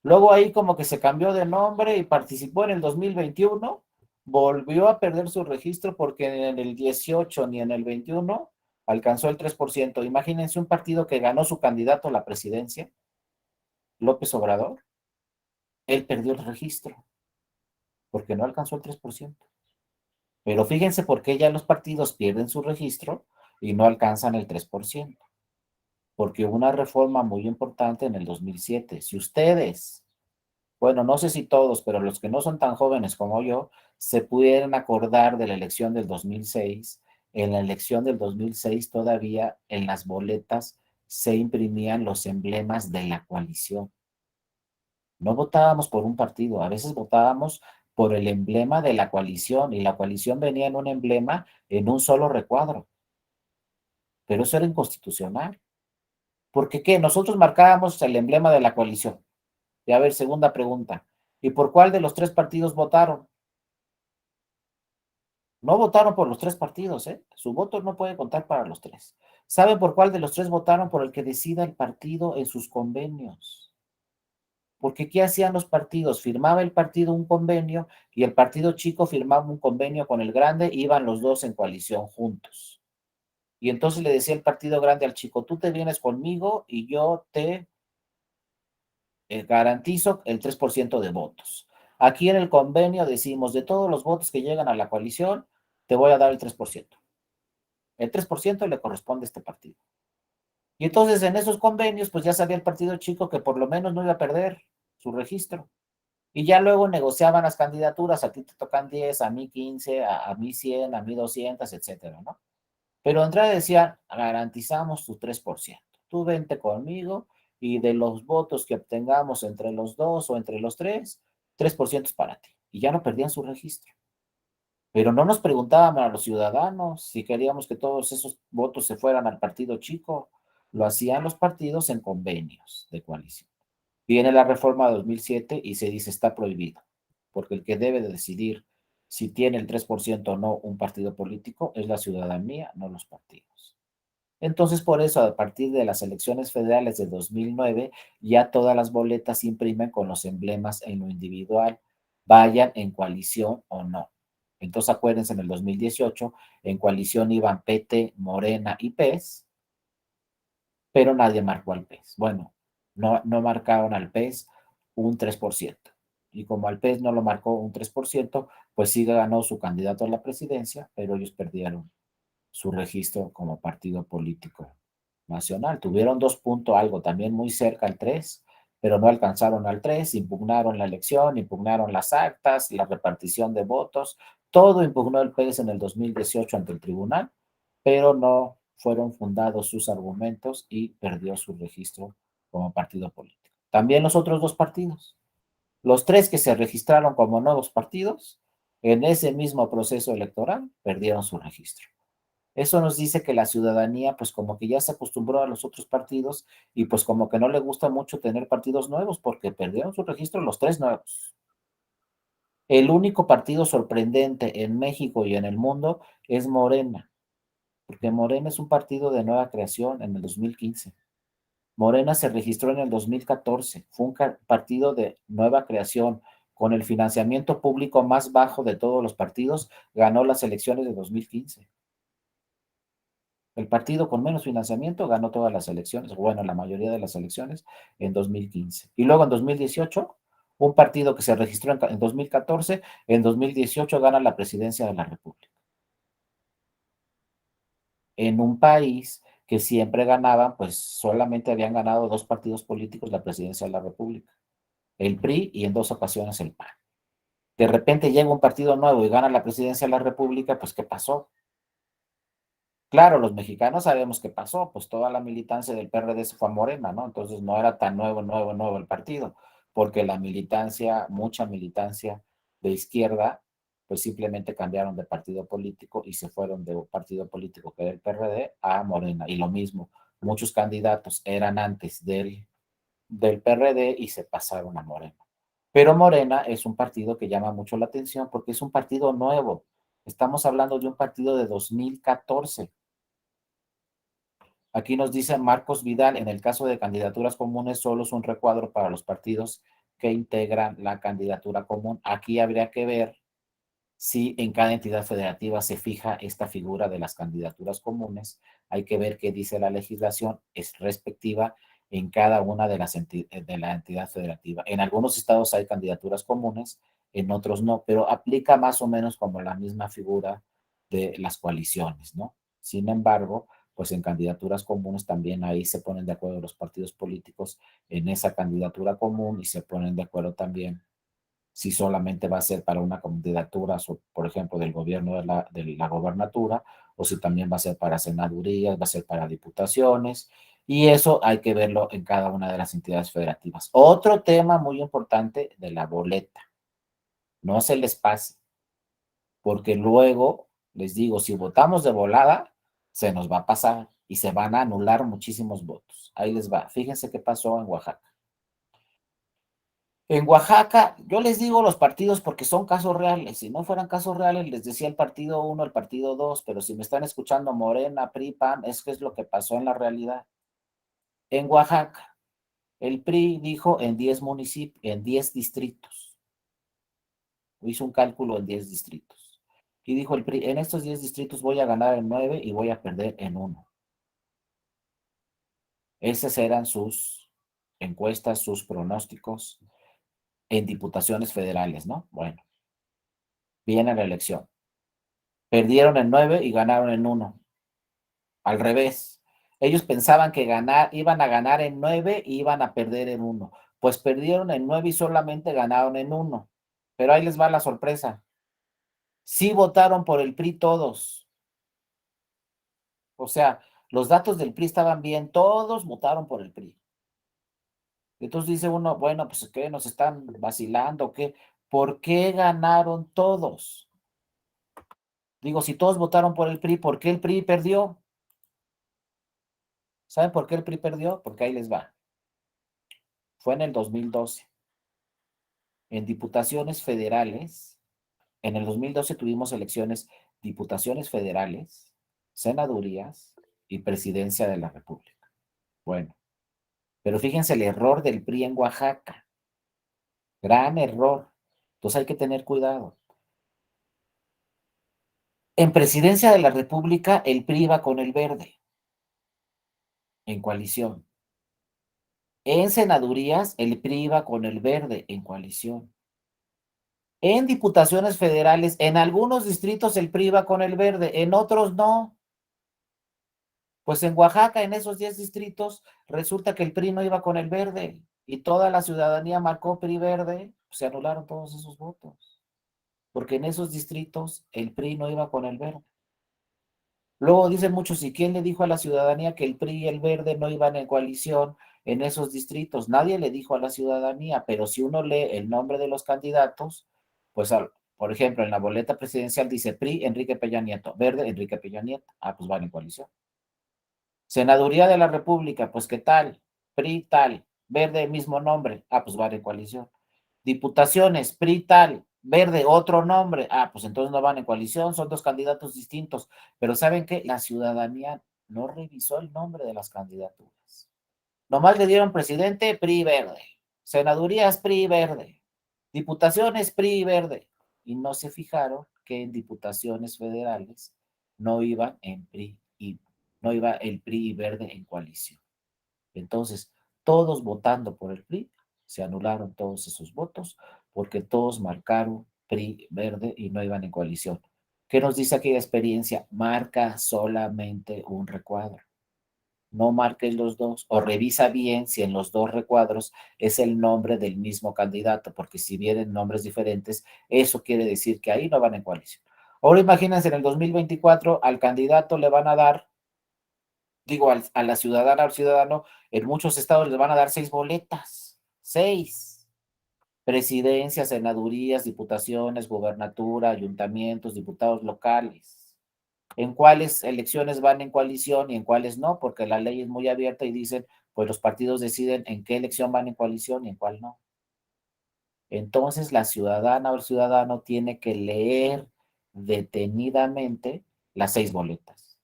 Luego ahí como que se cambió de nombre y participó en el 2021, volvió a perder su registro porque en el 18 ni en el 21 alcanzó el 3%. Imagínense un partido que ganó su candidato a la presidencia, López Obrador, él perdió el registro porque no alcanzó el 3%. Pero fíjense por qué ya los partidos pierden su registro y no alcanzan el 3%. Porque hubo una reforma muy importante en el 2007. Si ustedes, bueno, no sé si todos, pero los que no son tan jóvenes como yo, se pudieran acordar de la elección del 2006, en la elección del 2006 todavía en las boletas se imprimían los emblemas de la coalición. No votábamos por un partido, a veces votábamos por el emblema de la coalición y la coalición venía en un emblema en un solo recuadro, pero eso era inconstitucional. ¿Porque qué? Nosotros marcábamos el emblema de la coalición. Y a ver, segunda pregunta. ¿Y por cuál de los 3 partidos votaron? No votaron por los 3 partidos, ¿eh? Su voto no puede contar para los 3. ¿Sabe por cuál de los 3 votaron? Por el que decida el partido en sus convenios. Porque ¿qué hacían los partidos? Firmaba el partido un convenio y el partido chico firmaba un convenio con el grande, iban los dos en coalición juntos. Y entonces le decía el partido grande al chico, tú te vienes conmigo y yo te garantizo el 3% de votos. Aquí en el convenio decimos, de todos los votos que llegan a la coalición, te voy a dar el 3%. El 3% le corresponde a este partido. Y entonces en esos convenios, pues ya sabía el partido chico que por lo menos no iba a perder su registro. Y ya luego negociaban las candidaturas, a ti te tocan 10, a mí 15, a mí 100, a mí 200, etcétera, ¿no? Pero Andrade decía, garantizamos tu 3%. Tú vente conmigo y de los votos que obtengamos entre los dos o entre los tres, 3% es para ti. Y ya no perdían su registro. Pero no nos preguntábamos a los ciudadanos si queríamos que todos esos votos se fueran al partido chico. Lo hacían los partidos en convenios de coalición. Viene la reforma de 2007 y se dice está prohibido, porque el que debe de decidir si tiene el 3% o no un partido político es la ciudadanía, no los partidos. Entonces, por eso, a partir de las elecciones federales de 2009, ya todas las boletas se imprimen con los emblemas en lo individual, vayan en coalición o no. Entonces, acuérdense, en el 2018, en coalición iban PT, Morena y PES, pero nadie marcó al PES. Bueno, no marcaron al PES un 3%. Y como al PES no lo marcó un 3%, pues sí ganó su candidato a la presidencia, pero ellos perdieron su registro como partido político nacional. Tuvieron 2 puntos algo, también muy cerca al 3, pero no alcanzaron al 3, impugnaron la elección, impugnaron las actas, la repartición de votos, todo impugnó el PES en el 2018 ante el tribunal, pero no fueron fundados sus argumentos y perdió su registro como partido político. También los otros 2 partidos, los 3 que se registraron como nuevos partidos, en ese mismo proceso electoral perdieron su registro. Eso nos dice que la ciudadanía, pues como que ya se acostumbró a los otros partidos y pues como que no le gusta mucho tener partidos nuevos porque perdieron su registro los 3 nuevos. El único partido sorprendente en México y en el mundo es Morena, porque Morena es un partido de nueva creación en el 2015. Morena se registró en el 2014, fue un partido de nueva creación, con el financiamiento público más bajo de todos los partidos, ganó las elecciones de 2015. El partido con menos financiamiento ganó todas las elecciones, bueno, la mayoría de las elecciones en 2015. Y luego en 2018, un partido que se registró en 2014, en 2018 gana la presidencia de la República. En un país que siempre ganaban, pues solamente habían ganado 2 partidos políticos la presidencia de la República, el PRI y en 2 ocasiones el PAN. De repente llega un partido nuevo y gana la presidencia de la República, pues ¿qué pasó? Claro, los mexicanos sabemos qué pasó, pues toda la militancia del PRD se fue a Morena, ¿no? Entonces no era tan nuevo el partido, porque la militancia, mucha militancia de izquierda, pues simplemente cambiaron de partido político y se fueron de un partido político que era el PRD a Morena. Y lo mismo, muchos candidatos eran antes del PRD y se pasaron a Morena. Pero Morena es un partido que llama mucho la atención porque es un partido nuevo. Estamos hablando de un partido de 2014. Aquí nos dice Marcos Vidal, en el caso de candidaturas comunes, solo es un recuadro para los partidos que integran la candidatura común. Aquí habría que ver si en cada entidad federativa se fija esta figura de las candidaturas comunes. Hay que ver qué dice la legislación es respectiva en cada una de de la entidad federativa. En algunos estados hay candidaturas comunes, en otros no, pero aplica más o menos como la misma figura de las coaliciones, ¿no? Sin embargo, pues en candidaturas comunes también ahí se ponen de acuerdo los partidos políticos en esa candidatura común y se ponen de acuerdo también si solamente va a ser para una candidatura, por ejemplo, del gobierno de la gobernatura, o si también va a ser para senadurías, va a ser para diputaciones, y eso hay que verlo en cada una de las entidades federativas. Otro tema muy importante de la boleta, no se les pase, porque luego, les digo, si votamos de volada, se nos va a pasar y se van a anular muchísimos votos. Ahí les va. Fíjense qué pasó en Oaxaca. En Oaxaca, yo les digo los partidos porque son casos reales. Si no fueran casos reales, les decía el partido 1, el partido 2, pero si me están escuchando Morena, PRI, PAN, es que es lo que pasó en la realidad. En Oaxaca, el PRI dijo en 10 municipios, en 10 distritos. Hizo un cálculo en 10 distritos. Y dijo el PRI, en estos 10 distritos voy a ganar en 9 y voy a perder en 1. Esas eran sus encuestas, sus pronósticos en diputaciones federales, ¿no? Bueno, viene la elección. Perdieron en 9 y ganaron en 1. Al revés. Ellos pensaban que iban a ganar en 9 y iban a perder en 1. Pues perdieron en 9 y solamente ganaron en 1. Pero ahí les va la sorpresa. Sí votaron por el PRI todos. O sea, los datos del PRI estaban bien, todos votaron por el PRI. Entonces dice uno, bueno, pues ¿qué? ¿Nos están vacilando? ¿Qué? ¿Por qué ganaron todos? Digo, si todos votaron por el PRI, ¿por qué el PRI perdió? ¿Saben por qué el PRI perdió? Porque ahí les va. Fue en el 2012. En diputaciones federales, en el 2012 tuvimos elecciones, diputaciones federales, senadurías y presidencia de la República. Bueno, pero fíjense el error del PRI en Oaxaca. Gran error. Entonces hay que tener cuidado. En presidencia de la República, el PRI iba con el verde, en coalición. En senadurías, el PRI iba con el verde, en coalición. En diputaciones federales, en algunos distritos el PRI iba con el verde, en otros no. Pues en Oaxaca, en esos 10 distritos, resulta que el PRI no iba con el verde y toda la ciudadanía marcó PRI verde, pues se anularon todos esos votos, porque en esos distritos el PRI no iba con el verde. Luego dicen muchos, ¿y quién le dijo a la ciudadanía que el PRI y el verde no iban en coalición en esos distritos? Nadie le dijo a la ciudadanía, pero si uno lee el nombre de los candidatos, pues por ejemplo, en la boleta presidencial dice PRI Enrique Peña Nieto, verde Enrique Peña Nieto, pues van en coalición. Senaduría de la República, pues ¿qué tal? PRI tal, verde mismo nombre, pues van en coalición. Diputaciones, PRI tal, verde otro nombre, pues entonces no van en coalición, son dos candidatos distintos. Pero ¿saben qué? La ciudadanía no revisó el nombre de las candidaturas. Nomás le dieron presidente, PRI verde. Senadurías, PRI verde. Diputaciones, PRI verde. Y no se fijaron que en diputaciones federales no iban en PRI y no iba el PRI y verde en coalición. Entonces, todos votando por el PRI, se anularon todos esos votos porque todos marcaron PRI verde y no iban en coalición. ¿Qué nos dice aquella experiencia? Marca solamente un recuadro. No marques los dos o revisa bien si en los dos recuadros es el nombre del mismo candidato, porque si vienen nombres diferentes, eso quiere decir que ahí no van en coalición. Ahora imagínense, en el 2024 al candidato le van a dar, digo, a la ciudadana o al ciudadano, en muchos estados les van a dar 6 boletas, 6. Presidencias, senadurías, diputaciones, gubernatura, ayuntamientos, diputados locales. En cuáles elecciones van en coalición y en cuáles no, porque la ley es muy abierta y dicen, pues los partidos deciden en qué elección van en coalición y en cuál no. Entonces la ciudadana o el ciudadano tiene que leer detenidamente las 6 boletas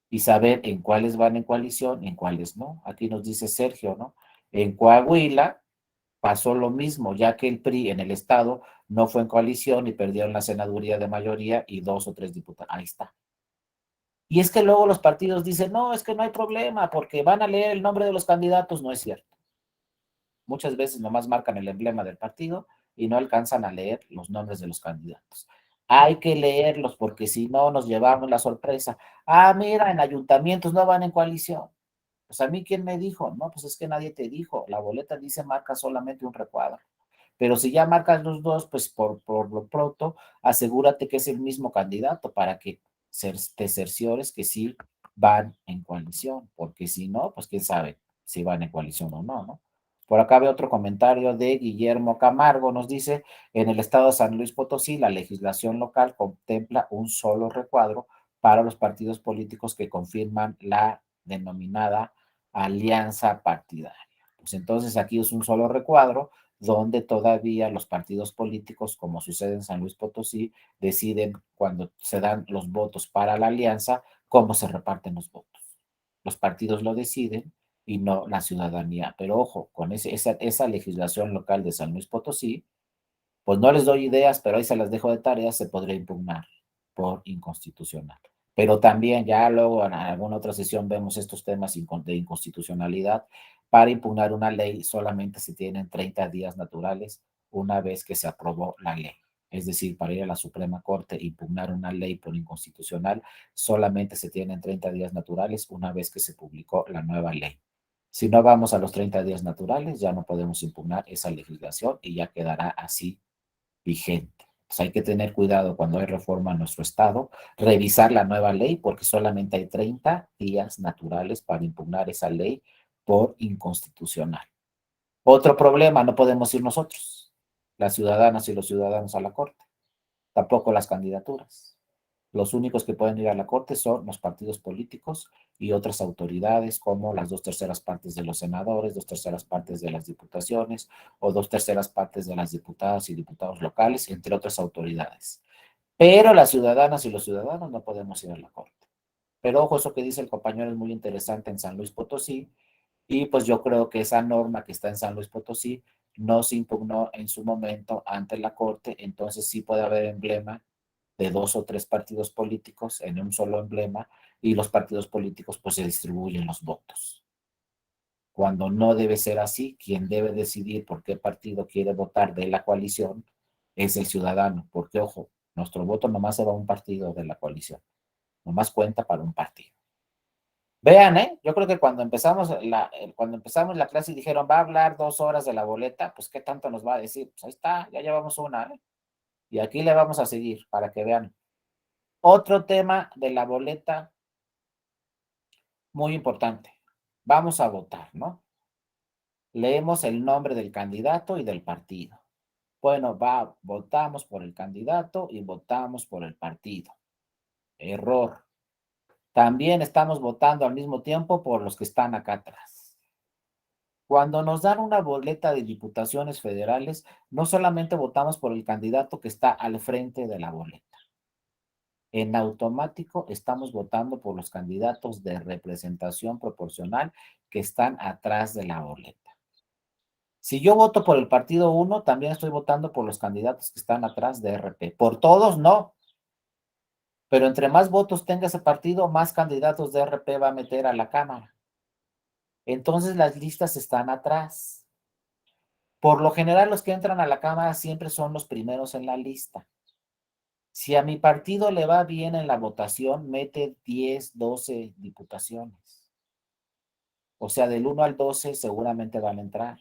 y saber en cuáles van en coalición y en cuáles no. Aquí nos dice Sergio, ¿no? En Coahuila pasó lo mismo, ya que el PRI en el estado no fue en coalición y perdieron la senaduría de mayoría y 2 o 3 diputados. Ahí está. Y es que luego los partidos dicen, no, es que no hay problema porque van a leer el nombre de los candidatos. No es cierto. Muchas veces nomás marcan el emblema del partido y no alcanzan a leer los nombres de los candidatos. Hay que leerlos porque si no nos llevamos la sorpresa. Mira, en ayuntamientos no van en coalición. Pues a mí, ¿quién me dijo? No, pues es que nadie te dijo. La boleta dice marca solamente un recuadro. Pero si ya marcas los dos, pues por lo pronto, asegúrate que es el mismo candidato para que te cerciores que sí van en coalición, porque si no, pues quién sabe si van en coalición o no, ¿no? Por acá veo otro comentario de Guillermo Camargo, nos dice, en el estado de San Luis Potosí, la legislación local contempla un solo recuadro para los partidos políticos que confirman la denominada alianza partidaria. Pues entonces aquí es un solo recuadro donde todavía los partidos políticos, como sucede en San Luis Potosí, deciden cuando se dan los votos para la alianza, cómo se reparten los votos. Los partidos lo deciden y no la ciudadanía. Pero ojo, con esa legislación local de San Luis Potosí, pues no les doy ideas, pero ahí se las dejo de tarea, se podría impugnar por inconstitucional. Pero también ya luego en alguna otra sesión vemos estos temas de inconstitucionalidad. Para impugnar una ley solamente se tienen 30 días naturales una vez que se aprobó la ley. Es decir, para ir a la Suprema Corte e impugnar una ley por inconstitucional, solamente se tienen 30 días naturales una vez que se publicó la nueva ley. Si no vamos a los 30 días naturales, ya no podemos impugnar esa legislación y ya quedará así vigente. Pues hay que tener cuidado cuando hay reforma en nuestro estado, revisar la nueva ley porque solamente hay 30 días naturales para impugnar esa ley por inconstitucional. Otro problema, no podemos ir nosotros, las ciudadanas y los ciudadanos a la corte, tampoco las candidaturas. Los únicos que pueden ir a la corte son los partidos políticos y otras autoridades como las 2/3 partes de los senadores, 2/3 partes de las diputaciones o 2/3 partes de las diputadas y diputados locales, entre otras autoridades. Pero las ciudadanas y los ciudadanos no podemos ir a la corte. Pero ojo, eso que dice el compañero es muy interesante en San Luis Potosí, y pues yo creo que esa norma que está en San Luis Potosí no se impugnó en su momento ante la corte, entonces sí puede haber emblema de 2 o 3 partidos políticos en un solo emblema y los partidos políticos pues se distribuyen los votos. Cuando no debe ser así, quien debe decidir por qué partido quiere votar de la coalición es el ciudadano, porque ojo, nuestro voto nomás se va a un partido de la coalición, nomás cuenta para un partido. Vean, yo creo que cuando empezamos la clase y dijeron, va a hablar 2 horas de la boleta, pues qué tanto nos va a decir. Pues ahí está, ya llevamos una, y aquí le vamos a seguir para que vean. Otro tema de la boleta muy importante. Vamos a votar, ¿no? Leemos el nombre del candidato y del partido. Bueno, votamos por el candidato y votamos por el partido. Error. También estamos votando al mismo tiempo por los que están acá atrás. Cuando nos dan una boleta de diputaciones federales, no solamente votamos por el candidato que está al frente de la boleta. En automático estamos votando por los candidatos de representación proporcional que están atrás de la boleta. Si yo voto por el partido 1, también estoy votando por los candidatos que están atrás de RP. Por todos, no. Pero entre más votos tenga ese partido, más candidatos de RP va a meter a la Cámara. Entonces las listas están atrás. Por lo general, los que entran a la Cámara siempre son los primeros en la lista. Si a mi partido le va bien en la votación, mete 10, 12 diputaciones. O sea, del 1 al 12 seguramente van a entrar.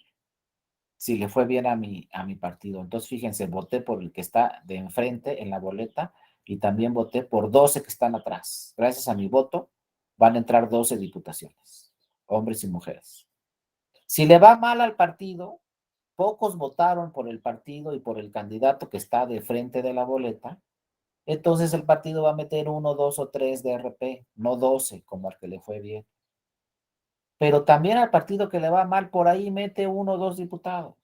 Si le fue bien a mi partido. Entonces, fíjense, voté por el que está de enfrente en la boleta y también voté por 12 que están atrás. Gracias a mi voto van a entrar 12 diputaciones, hombres y mujeres. Si le va mal al partido, pocos votaron por el partido y por el candidato que está de frente de la boleta, entonces el partido va a meter 1, 2 o 3 de RP, no 12 como al que le fue bien. Pero también al partido que le va mal por ahí mete 1 o 2 diputados.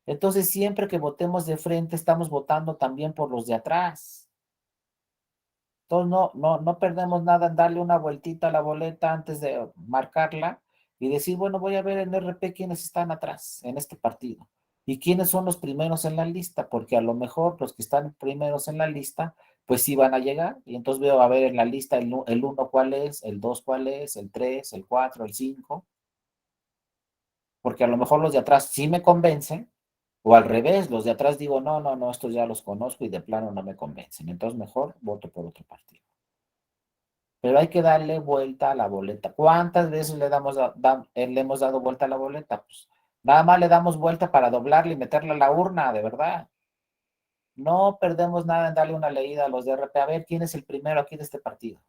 Entonces, siempre que votemos de frente, estamos votando también por los de atrás. Entonces, no perdemos nada en darle una vueltita a la boleta antes de marcarla y decir, bueno, voy a ver en RP quiénes están atrás en este partido y quiénes son los primeros en la lista, porque a lo mejor los que están primeros en la lista, pues sí van a llegar. Y entonces veo a ver en la lista el 1 cuál es, el 2 cuál es, el 3, el 4, el 5, porque a lo mejor los de atrás sí me convencen. O al revés, los de atrás digo, no, no, no, estos ya los conozco y de plano no me convencen. Entonces mejor voto por otro partido. Pero hay que darle vuelta a la boleta. ¿Cuántas veces le hemos dado vuelta a la boleta? Pues nada más le damos vuelta para doblarla y meterla a la urna, de verdad. No perdemos nada en darle una leída a los de RP. A ver quién es el primero aquí de este partido.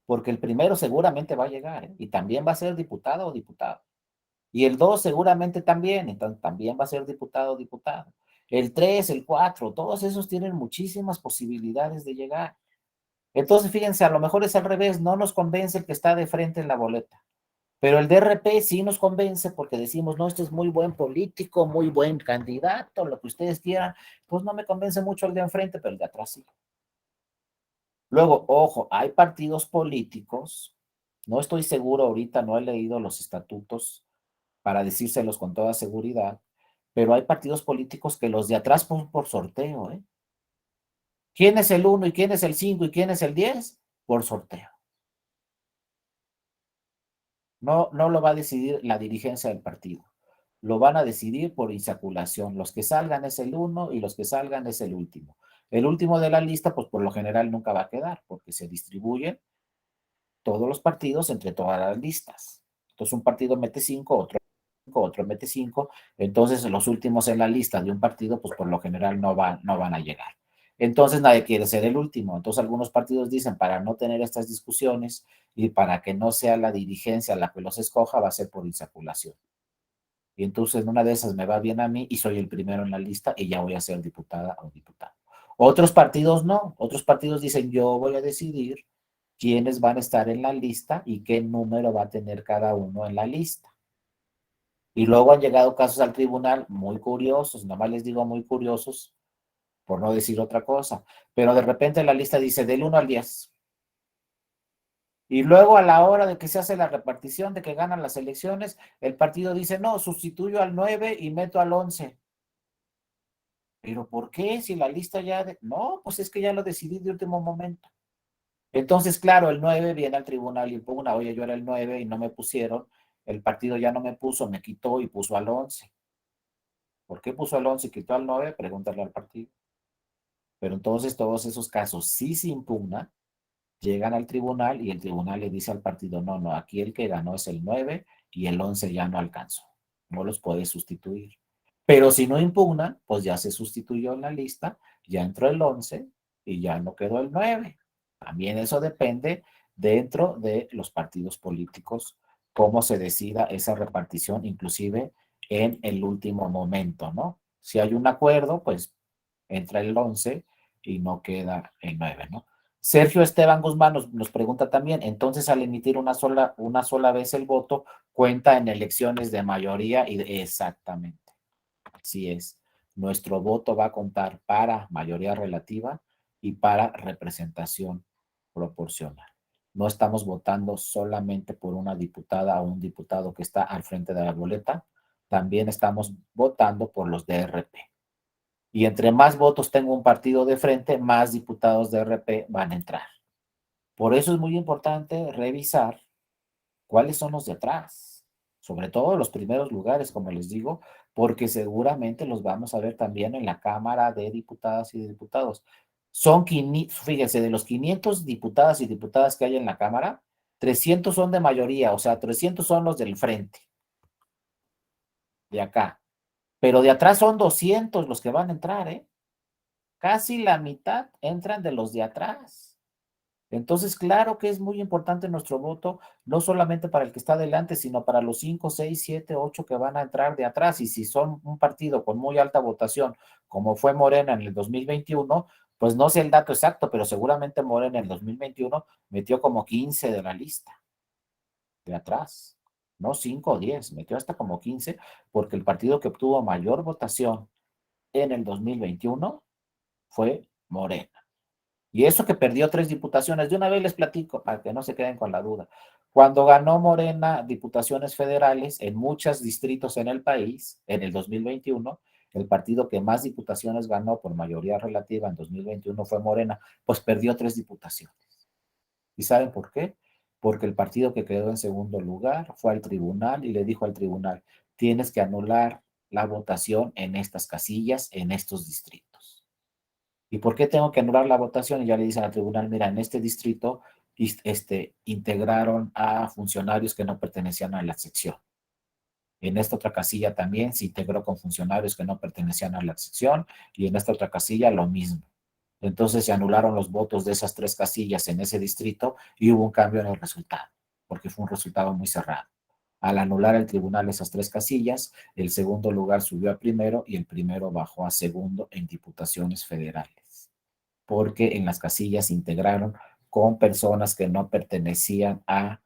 Porque el primero seguramente va a llegar, ¿eh? Y también va a ser diputado o diputada. Y el 2 seguramente también, entonces también va a ser diputado o diputada. El 3, el 4, todos esos tienen muchísimas posibilidades de llegar. Entonces, fíjense, a lo mejor es al revés, no nos convence el que está de frente en la boleta, pero el DRP sí nos convence porque decimos, no, este es muy buen político, muy buen candidato, lo que ustedes quieran, pues no me convence mucho el de enfrente, pero el de atrás sí. Luego, ojo, hay partidos políticos, no estoy seguro ahorita, no he leído los estatutos para decírselos con toda seguridad, pero hay partidos políticos que los de atrás ponen por sorteo, ¿eh? ¿Quién es el 1 y quién es el 5 y quién es el 10? Por sorteo. No lo va a decidir la dirigencia del partido. Lo van a decidir por insaculación. Los que salgan es el 1 y los que salgan es el último. El último de la lista, pues por lo general nunca va a quedar, porque se distribuyen todos los partidos entre todas las listas. Entonces un partido mete 5, otro mete 5, entonces los últimos en la lista de un partido, pues por lo general no van a llegar. Entonces nadie quiere ser el último. Entonces algunos partidos dicen, para no tener estas discusiones y para que no sea la dirigencia la que los escoja, va a ser por insaculación. Y entonces en una de esas me va bien a mí y soy el primero en la lista y ya voy a ser diputada o diputado. Otros partidos no, otros partidos dicen, yo voy a decidir quiénes van a estar en la lista y qué número va a tener cada uno en la lista. Y luego han llegado casos al tribunal muy curiosos, nomás les digo muy curiosos, por no decir otra cosa, pero de repente la lista dice del 1 al 10. Y luego a la hora de que se hace la repartición, de que ganan las elecciones, el partido dice, no, sustituyo al 9 y meto al 11. ¿Pero por qué? Si la lista ya... No, pues es que ya lo decidí de último momento. Entonces, claro, el 9 viene al tribunal y impugna, oye, yo era el 9 y no me pusieron, el partido ya no me puso, me quitó y puso al 11. ¿Por qué puso al 11 y quitó al 9? Pregúntale al partido. Pero entonces todos esos casos sí se impugnan, llegan al tribunal y el tribunal le dice al partido, no, no, aquí el que ganó es el 9 y el 11 ya no alcanzó, no los puede sustituir. Pero si no impugnan, pues ya se sustituyó en la lista, ya entró el 11 y ya no quedó el 9. También eso depende dentro de los partidos políticos, cómo se decida esa repartición, inclusive en el último momento, ¿no? Si hay un acuerdo, pues entra el 11 y no queda el 9, ¿no? Sergio Esteban Guzmán nos pregunta también, entonces al emitir una sola vez el voto, cuenta en elecciones de mayoría y exactamente. Así es. Nuestro voto va a contar para mayoría relativa y para representación proporcional. No estamos votando solamente por una diputada o un diputado que está al frente de la boleta, también estamos votando por los DRP. Y entre más votos tenga un partido de frente, más diputados de RP van a entrar. Por eso es muy importante revisar cuáles son los de atrás, sobre todo los primeros lugares, como les digo, porque seguramente los vamos a ver también en la Cámara de Diputadas y de Diputados. Son, fíjense, de los 500 diputadas y diputadas que hay en la Cámara, 300 son de mayoría, o sea, 300 son los del frente, de acá. Pero de atrás son 200 los que van a entrar, ¿eh? Casi la mitad entran de los de atrás. Entonces, claro que es muy importante nuestro voto, no solamente para el que está adelante, sino para los 5, 6, 7, 8 que van a entrar de atrás. Y si son un partido con muy alta votación, como fue Morena en el 2021, pues no sé el dato exacto, pero seguramente Morena en el 2021 metió como 15 de la lista, de atrás. No 5 o 10, metió hasta como 15, porque el partido que obtuvo mayor votación en el 2021 fue Morena. Y eso que perdió 3 diputaciones, de una vez les platico para que no se queden con la duda. Cuando ganó Morena diputaciones federales en muchos distritos en el país, en el 2021, el partido que más diputaciones ganó por mayoría relativa en 2021 fue Morena, pues perdió 3 diputaciones. ¿Y saben por qué? Porque el partido que quedó en segundo lugar fue al tribunal y le dijo al tribunal, tienes que anular la votación en estas casillas, en estos distritos. ¿Y por qué tengo que anular la votación? Y ya le dicen al tribunal, mira, en este distrito integraron a funcionarios que no pertenecían a la sección. En esta otra casilla también se integró con funcionarios que no pertenecían a la sección y en esta otra casilla lo mismo. Entonces se anularon los votos de esas 3 casillas en ese distrito y hubo un cambio en el resultado, porque fue un resultado muy cerrado. Al anular el tribunal esas 3 casillas, el segundo lugar subió a primero y el primero bajó a segundo en diputaciones federales, porque en las casillas se integraron con personas que no pertenecían a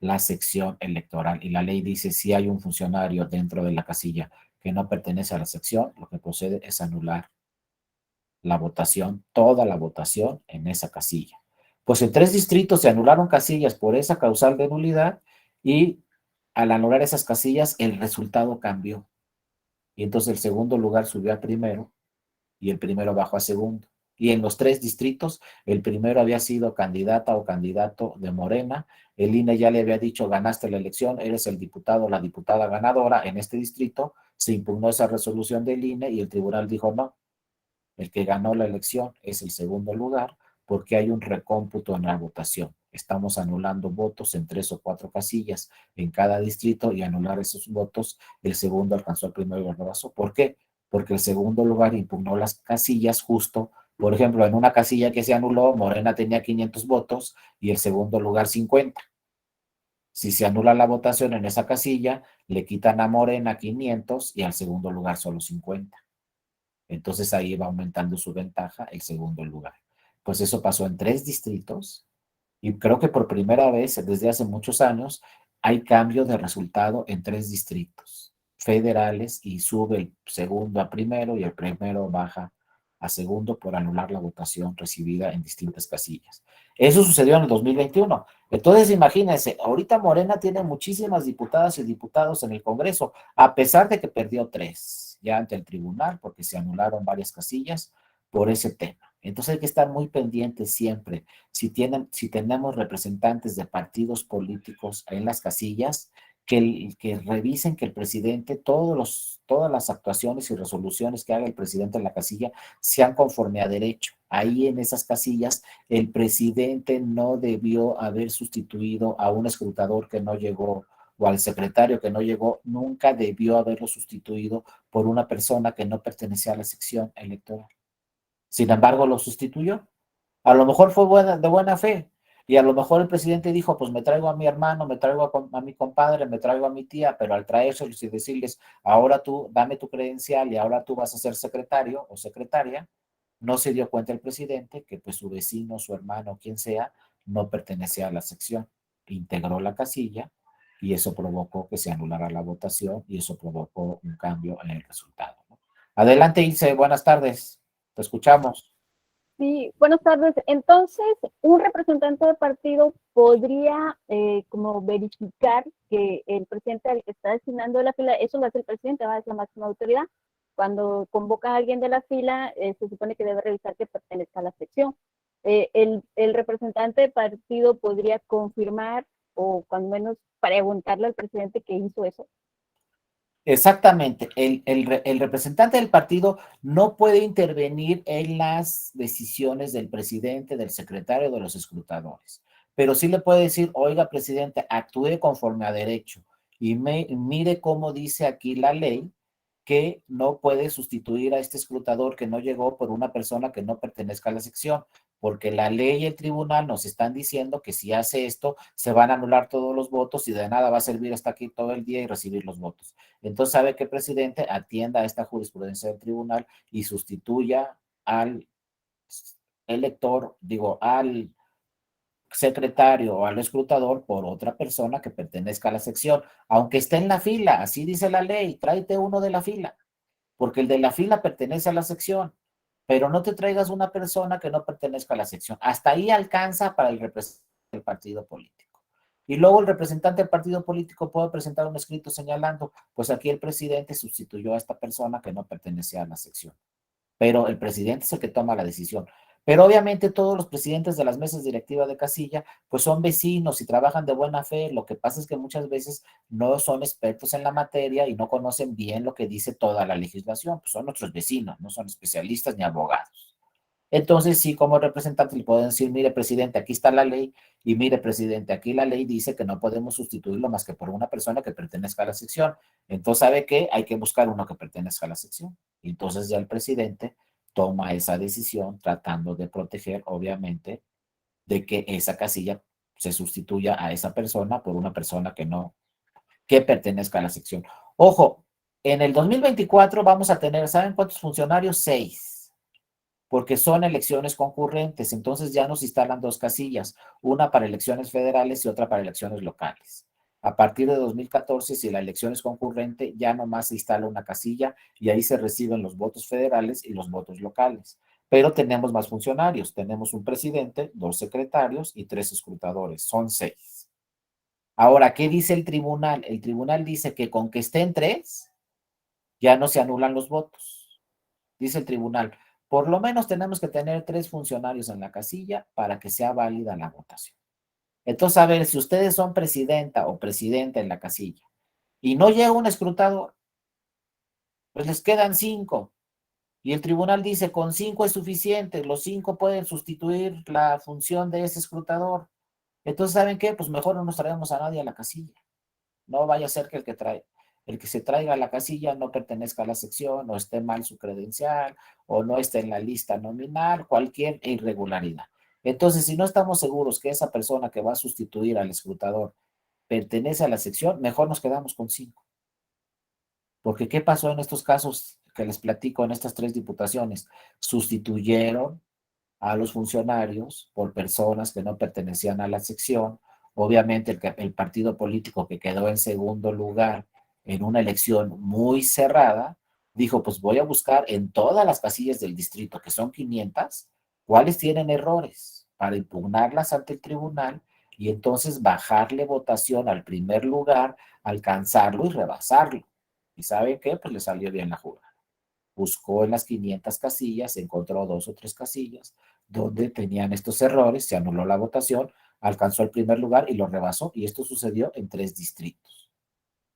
la sección electoral. Y la ley dice, si hay un funcionario dentro de la casilla que no pertenece a la sección, lo que procede es anular la votación, toda la votación en esa casilla. Pues en 3 distritos se anularon casillas por esa causal de nulidad y al anular esas casillas el resultado cambió. Y entonces el segundo lugar subió a primero y el primero bajó a segundo. Y en los 3 distritos, el primero había sido candidata o candidato de Morena, el INE ya le había dicho, ganaste la elección, eres el diputado o la diputada ganadora en este distrito, se impugnó esa resolución del INE y el tribunal dijo, no, el que ganó la elección es el segundo lugar porque hay un recómputo en la votación. Estamos anulando votos en 3 o 4 casillas en cada distrito y anular esos votos, el segundo alcanzó al primero y lo rebasó. ¿Por qué? Porque el segundo lugar impugnó las casillas justo, por ejemplo, en una casilla que se anuló, Morena tenía 500 votos y el segundo lugar 50. Si se anula la votación en esa casilla, le quitan a Morena 500 y al segundo lugar solo 50. Entonces ahí va aumentando su ventaja el segundo lugar. Pues eso pasó en 3 distritos y creo que por primera vez desde hace muchos años hay cambio de resultado en 3 distritos federales y sube el segundo a primero y el primero baja a segundo por anular la votación recibida en distintas casillas. Eso sucedió en el 2021. Entonces, imagínense, ahorita Morena tiene muchísimas diputadas y diputados en el Congreso, a pesar de que perdió 3 ya ante el tribunal, porque se anularon varias casillas por ese tema. Entonces hay que estar muy pendientes siempre. Si tenemos representantes de partidos políticos en las casillas, que revisen que el presidente, todas las actuaciones y resoluciones que haga el presidente en la casilla sean conforme a derecho. Ahí en esas casillas, el presidente no debió haber sustituido a un escrutador que no llegó o al secretario que no llegó, nunca debió haberlo sustituido por una persona que no pertenecía a la sección electoral. Sin embargo, lo sustituyó. A lo mejor fue de buena fe. Y a lo mejor el presidente dijo, pues me traigo a mi hermano, me traigo a mi compadre, me traigo a mi tía, pero al traérselos y decirles, ahora tú dame tu credencial y ahora tú vas a ser secretario o secretaria, no se dio cuenta el presidente que pues su vecino, su hermano, quien sea, no pertenecía a la sección. Integró la casilla y eso provocó que se anulara la votación y eso provocó un cambio en el resultado, ¿no? Adelante, Ilse, buenas tardes. Te escuchamos. Sí, buenas tardes. Entonces, un representante de partido podría como verificar que el presidente al que está designando la fila, eso lo hace el presidente, va, es la máxima autoridad. Cuando convoca a alguien de la fila, se supone que debe revisar que pertenezca a la sección. El representante de partido podría confirmar o cuando menos preguntarle al presidente que hizo eso. Exactamente, el representante del partido no puede intervenir en las decisiones del presidente, del secretario, de los escrutadores, pero sí le puede decir, oiga, presidente, actúe conforme a derecho y mire cómo dice aquí la ley que no puede sustituir a este escrutador que no llegó por una persona que no pertenezca a la sección, porque la ley y el tribunal nos están diciendo que si hace esto, se van a anular todos los votos y de nada va a servir hasta aquí todo el día y recibir los votos. Entonces, sabe que el presidente atienda a esta jurisprudencia del tribunal y sustituya al elector, digo, al secretario o al escrutador por otra persona que pertenezca a la sección, aunque esté en la fila, así dice la ley, tráete uno de la fila, porque el de la fila pertenece a la sección, pero no te traigas una persona que no pertenezca a la sección. Hasta ahí alcanza para el representante del partido político. Y luego el representante del partido político puede presentar un escrito señalando, pues aquí el presidente sustituyó a esta persona que no pertenecía a la sección, pero el presidente es el que toma la decisión. Pero obviamente todos los presidentes de las mesas directivas de casilla, pues son vecinos y trabajan de buena fe. Lo que pasa es que muchas veces no son expertos en la materia y no conocen bien lo que dice toda la legislación. Pues son nuestros vecinos, no son especialistas ni abogados. Entonces, sí, como representante le pueden decir, mire, presidente, aquí está la ley, y mire, presidente, aquí la ley dice que no podemos sustituirlo más que por una persona que pertenezca a la sección. Entonces, ¿sabe qué? Hay que buscar uno que pertenezca a la sección. Y entonces ya el presidente toma esa decisión tratando de proteger, obviamente, de que esa casilla se sustituya a esa persona por una persona que no, que pertenezca a la sección. Ojo, en el 2024 vamos a tener, ¿saben cuántos funcionarios? 6, porque son elecciones concurrentes, entonces ya nos instalan 2 casillas, una para elecciones federales y otra para elecciones locales. A partir de 2014, si la elección es concurrente, ya nomás se instala una casilla y ahí se reciben los votos federales y los votos locales. Pero tenemos más funcionarios, tenemos un presidente, 2 secretarios y 3 escrutadores, son 6. Ahora, ¿qué dice el tribunal? El tribunal dice que con que estén 3, ya no se anulan los votos. Dice el tribunal, por lo menos tenemos que tener 3 funcionarios en la casilla para que sea válida la votación. Entonces, a ver, si ustedes son presidenta o presidente en la casilla y no llega un escrutador, pues les quedan 5. Y el tribunal dice, con 5 es suficiente, los 5 pueden sustituir la función de ese escrutador. Entonces, ¿saben qué? Pues mejor no nos traemos a nadie a la casilla. No vaya a ser que el que se traiga a la casilla no pertenezca a la sección, o esté mal su credencial, o no esté en la lista nominal, cualquier irregularidad. Entonces, si no estamos seguros que esa persona que va a sustituir al escrutador pertenece a la sección, mejor nos quedamos con 5. Porque ¿qué pasó en estos casos que les platico en estas 3 diputaciones? Sustituyeron a los funcionarios por personas que no pertenecían a la sección. Obviamente el partido político que quedó en segundo lugar en una elección muy cerrada, dijo, pues voy a buscar en todas las casillas del distrito, que son 500, cuáles tienen errores para impugnarlas ante el tribunal y entonces bajarle votación al primer lugar, alcanzarlo y rebasarlo. ¿Y saben qué? Pues le salió bien la jugada. Buscó en las 500 casillas, encontró 2 o 3 casillas donde tenían estos errores, se anuló la votación, alcanzó el primer lugar y lo rebasó, y esto sucedió en 3 distritos.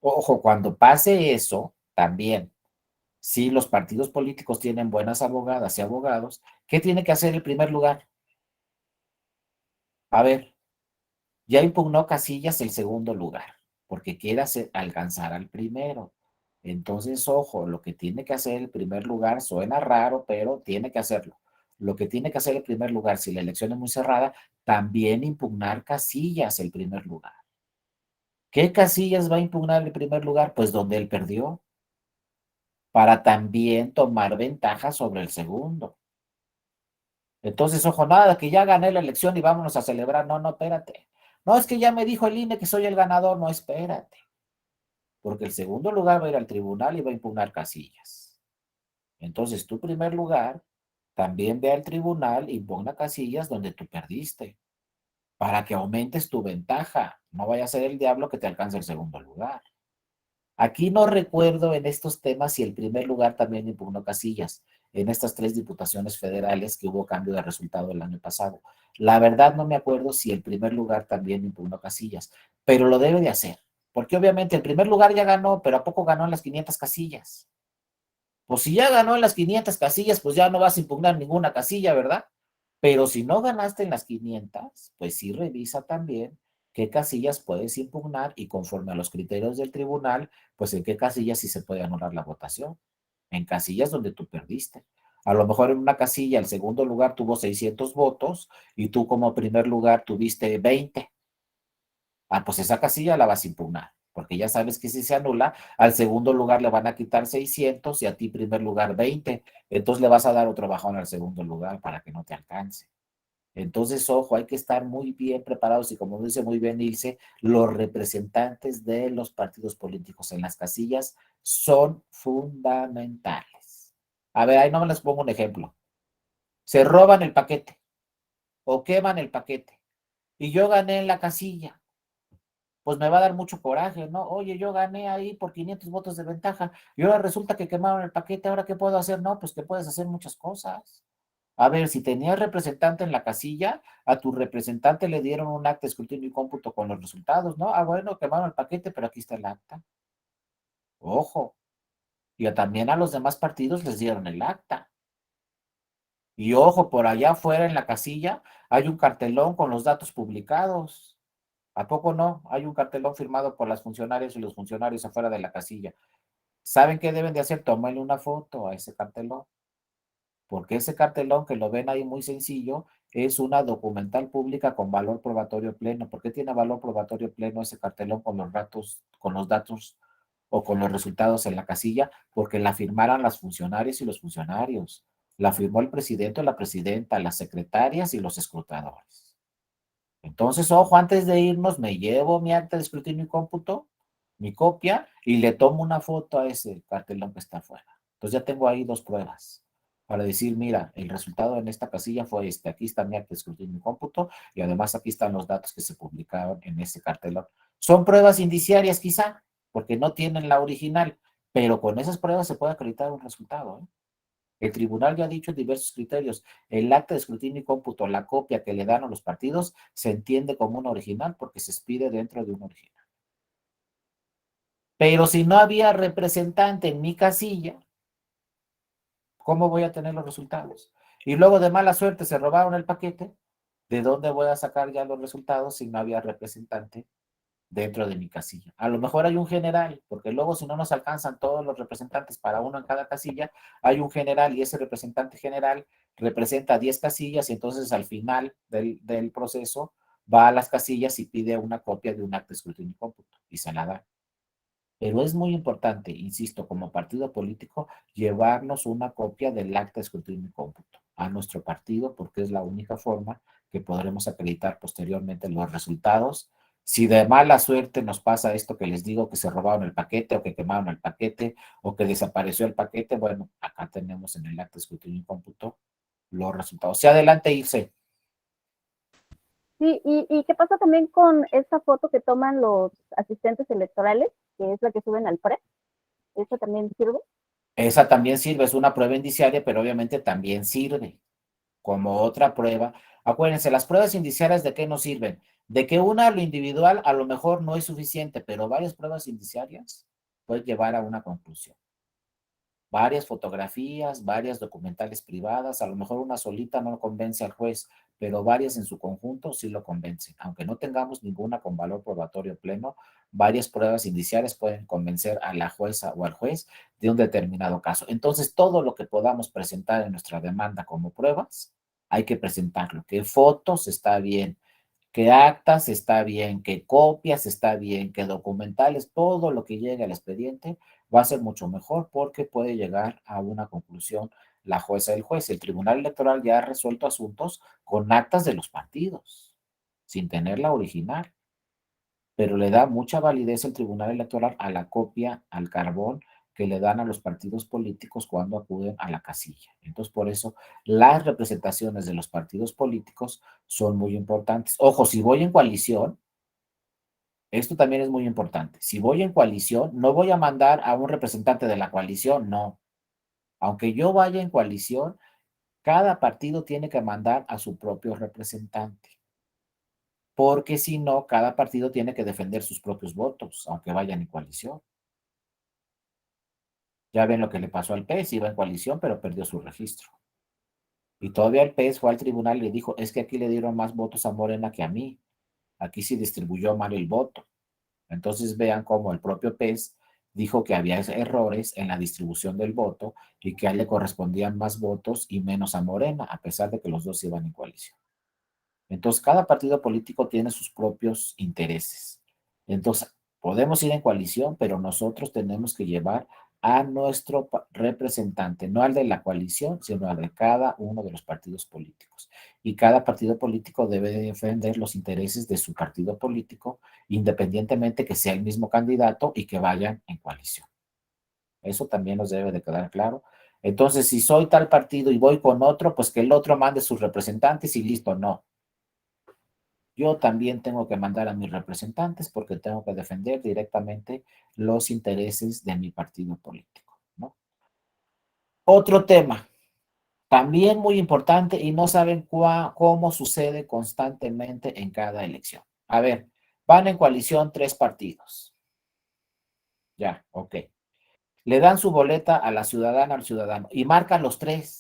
Ojo, cuando pase eso, también, si los partidos políticos tienen buenas abogadas y abogados, ¿qué tiene que hacer el primer lugar? A ver, ya impugnó Casillas el segundo lugar, porque quiere alcanzar al primero. Entonces, ojo, lo que tiene que hacer el primer lugar suena raro, pero tiene que hacerlo. Lo que tiene que hacer el primer lugar, si la elección es muy cerrada, también impugnar Casillas el primer lugar. ¿Qué Casillas va a impugnar el primer lugar? Pues donde él perdió, para también tomar ventaja sobre el segundo. Entonces, ojo, nada, que ya gané la elección y vámonos a celebrar. No, no, espérate. No, es que ya me dijo el INE que soy el ganador. No, espérate. Porque el segundo lugar va a ir al tribunal y va a impugnar Casillas. Entonces, tu primer lugar también ve al tribunal e impugna Casillas donde tú perdiste, para que aumentes tu ventaja. No vaya a ser el diablo que te alcance el segundo lugar. Aquí no recuerdo en estos temas si el primer lugar también impugnó Casillas, en estas 3 diputaciones federales que hubo cambio de resultado el año pasado. La verdad no me acuerdo si el primer lugar también impugnó Casillas, pero lo debe de hacer, porque obviamente el primer lugar ya ganó, pero ¿a poco ganó en las 500 casillas? Pues si ya ganó en las 500 casillas, pues ya no vas a impugnar ninguna casilla, ¿verdad? Pero si no ganaste en las 500, pues sí revisa también qué casillas puedes impugnar y conforme a los criterios del tribunal, pues en qué casillas sí se puede anular la votación. En casillas donde tú perdiste. A lo mejor en una casilla el segundo lugar tuvo 600 votos y tú como primer lugar tuviste 20. Ah, pues esa casilla la vas a impugnar, porque ya sabes que si se anula, al segundo lugar le van a quitar 600 y a ti primer lugar 20. Entonces le vas a dar otro bajón al segundo lugar para que no te alcance. Entonces, ojo, hay que estar muy bien preparados y como dice muy bien Ilse, los representantes de los partidos políticos en las casillas son fundamentales. A ver, ahí no me les pongo un ejemplo. Se roban el paquete o queman el paquete y yo gané en la casilla, pues me va a dar mucho coraje, ¿no? Oye, yo gané ahí por 500 votos de ventaja y ahora resulta que quemaron el paquete, ¿ahora qué puedo hacer? No, pues que puedes hacer muchas cosas. A ver, si tenías representante en la casilla, a tu representante le dieron un acta de escrutinio y cómputo con los resultados, ¿no? Ah, bueno, quemaron el paquete, pero aquí está el acta. Ojo. Y también a los demás partidos les dieron el acta. Y ojo, por allá afuera en la casilla hay un cartelón con los datos publicados. ¿A poco no? Hay un cartelón firmado por las funcionarias y los funcionarios afuera de la casilla. ¿Saben qué deben de hacer? Tómenle una foto a ese cartelón, porque ese cartelón que lo ven ahí muy sencillo es una documental pública con valor probatorio pleno. ¿Por qué tiene valor probatorio pleno ese cartelón con los datos o con los resultados en la casilla? Porque la firmaron las funcionarias y los funcionarios. La firmó el presidente o la presidenta, las secretarias y los escrutadores. Entonces, ojo, antes de irnos, me llevo mi acta de escrutinio y cómputo, mi copia, y le tomo una foto a ese cartelón que está afuera. Entonces ya tengo ahí 2 pruebas para decir, mira, el resultado en esta casilla fue este, aquí está mi acta de escrutinio y cómputo, y además aquí están los datos que se publicaron en ese cartelón. Son pruebas indiciarias quizá, porque no tienen la original, pero con esas pruebas se puede acreditar un resultado, ¿eh? El tribunal ya ha dicho en diversos criterios, el acta de escrutinio y cómputo, la copia que le dan a los partidos, se entiende como un original porque se expide dentro de un original. Pero si no había representante en mi casilla, ¿cómo voy a tener los resultados? Y luego de mala suerte se robaron el paquete, ¿De dónde voy a sacar ya los resultados si no había representante dentro de mi casilla? A lo mejor hay un general, porque luego si no nos alcanzan todos los representantes para uno en cada casilla, hay un general y ese representante general representa 10 casillas y entonces al final del proceso va a las casillas y pide una copia de un acta de escrutinio y cómputo y se la da. Pero es muy importante, insisto, como partido político, llevarnos una copia del acta de escrutinio y cómputo a nuestro partido, porque es la única forma que podremos acreditar posteriormente los resultados. Si de mala suerte nos pasa esto que les digo, que se robaron el paquete o que quemaron el paquete o que desapareció el paquete, bueno, acá tenemos en el acta de escrutinio y cómputo los resultados. Sí, adelante, Ilse. Sí, y qué pasa también con esa foto que toman los asistentes electorales, que es la que suben al PRE, ¿eso también sirve? Esa también sirve, es una prueba indiciaria, pero obviamente también sirve como otra prueba. Acuérdense, las pruebas indiciarias ¿de qué nos sirven? De que una, lo individual, a lo mejor no es suficiente, pero varias pruebas indiciarias pueden llevar a una conclusión. Varias fotografías, varias documentales privadas, a lo mejor una solita no convence al juez, pero varias en su conjunto sí lo convencen. Aunque no tengamos ninguna con valor probatorio pleno, varias pruebas indiciarias pueden convencer a la jueza o al juez de un determinado caso. Entonces, todo lo que podamos presentar en nuestra demanda como pruebas, hay que presentarlo. Que fotos está bien, que actas está bien, que copias está bien, que documentales, todo lo que llegue al expediente va a ser mucho mejor porque puede llegar a una conclusión la jueza y el juez. El Tribunal Electoral ya ha resuelto asuntos con actas de los partidos, sin tener la original, pero le da mucha validez el Tribunal Electoral a la copia, al carbón que le dan a los partidos políticos cuando acuden a la casilla. Entonces, por eso las representaciones de los partidos políticos son muy importantes. Ojo, si voy en coalición, esto también es muy importante. Si voy en coalición, no voy a mandar a un representante de la coalición, no. Aunque yo vaya en coalición, cada partido tiene que mandar a su propio representante, porque si no, cada partido tiene que defender sus propios votos, aunque vayan en coalición. Ya ven lo que le pasó al PES, iba en coalición, pero perdió su registro. Y todavía el PES fue al tribunal y le dijo, es que aquí le dieron más votos a Morena que a mí. Aquí sí distribuyó mal el voto. Entonces vean cómo el propio PES dijo que había errores en la distribución del voto y que a él le correspondían más votos y menos a Morena, a pesar de que los dos iban en coalición. Entonces, cada partido político tiene sus propios intereses. Entonces, podemos ir en coalición, pero nosotros tenemos que llevar a nuestro representante, no al de la coalición, sino al de cada uno de los partidos políticos. Y cada partido político debe defender los intereses de su partido político, independientemente que sea el mismo candidato y que vayan en coalición. Eso también nos debe de quedar claro. Entonces, si soy tal partido y voy con otro, pues que el otro mande sus representantes y listo, no. Yo también tengo que mandar a mis representantes porque tengo que defender directamente los intereses de mi partido político, ¿no? Otro tema, también muy importante y no saben cómo sucede constantemente en cada elección. A ver, van en coalición 3 partidos. Ya, ok. Le dan su boleta a la ciudadana, al ciudadano y marcan los 3.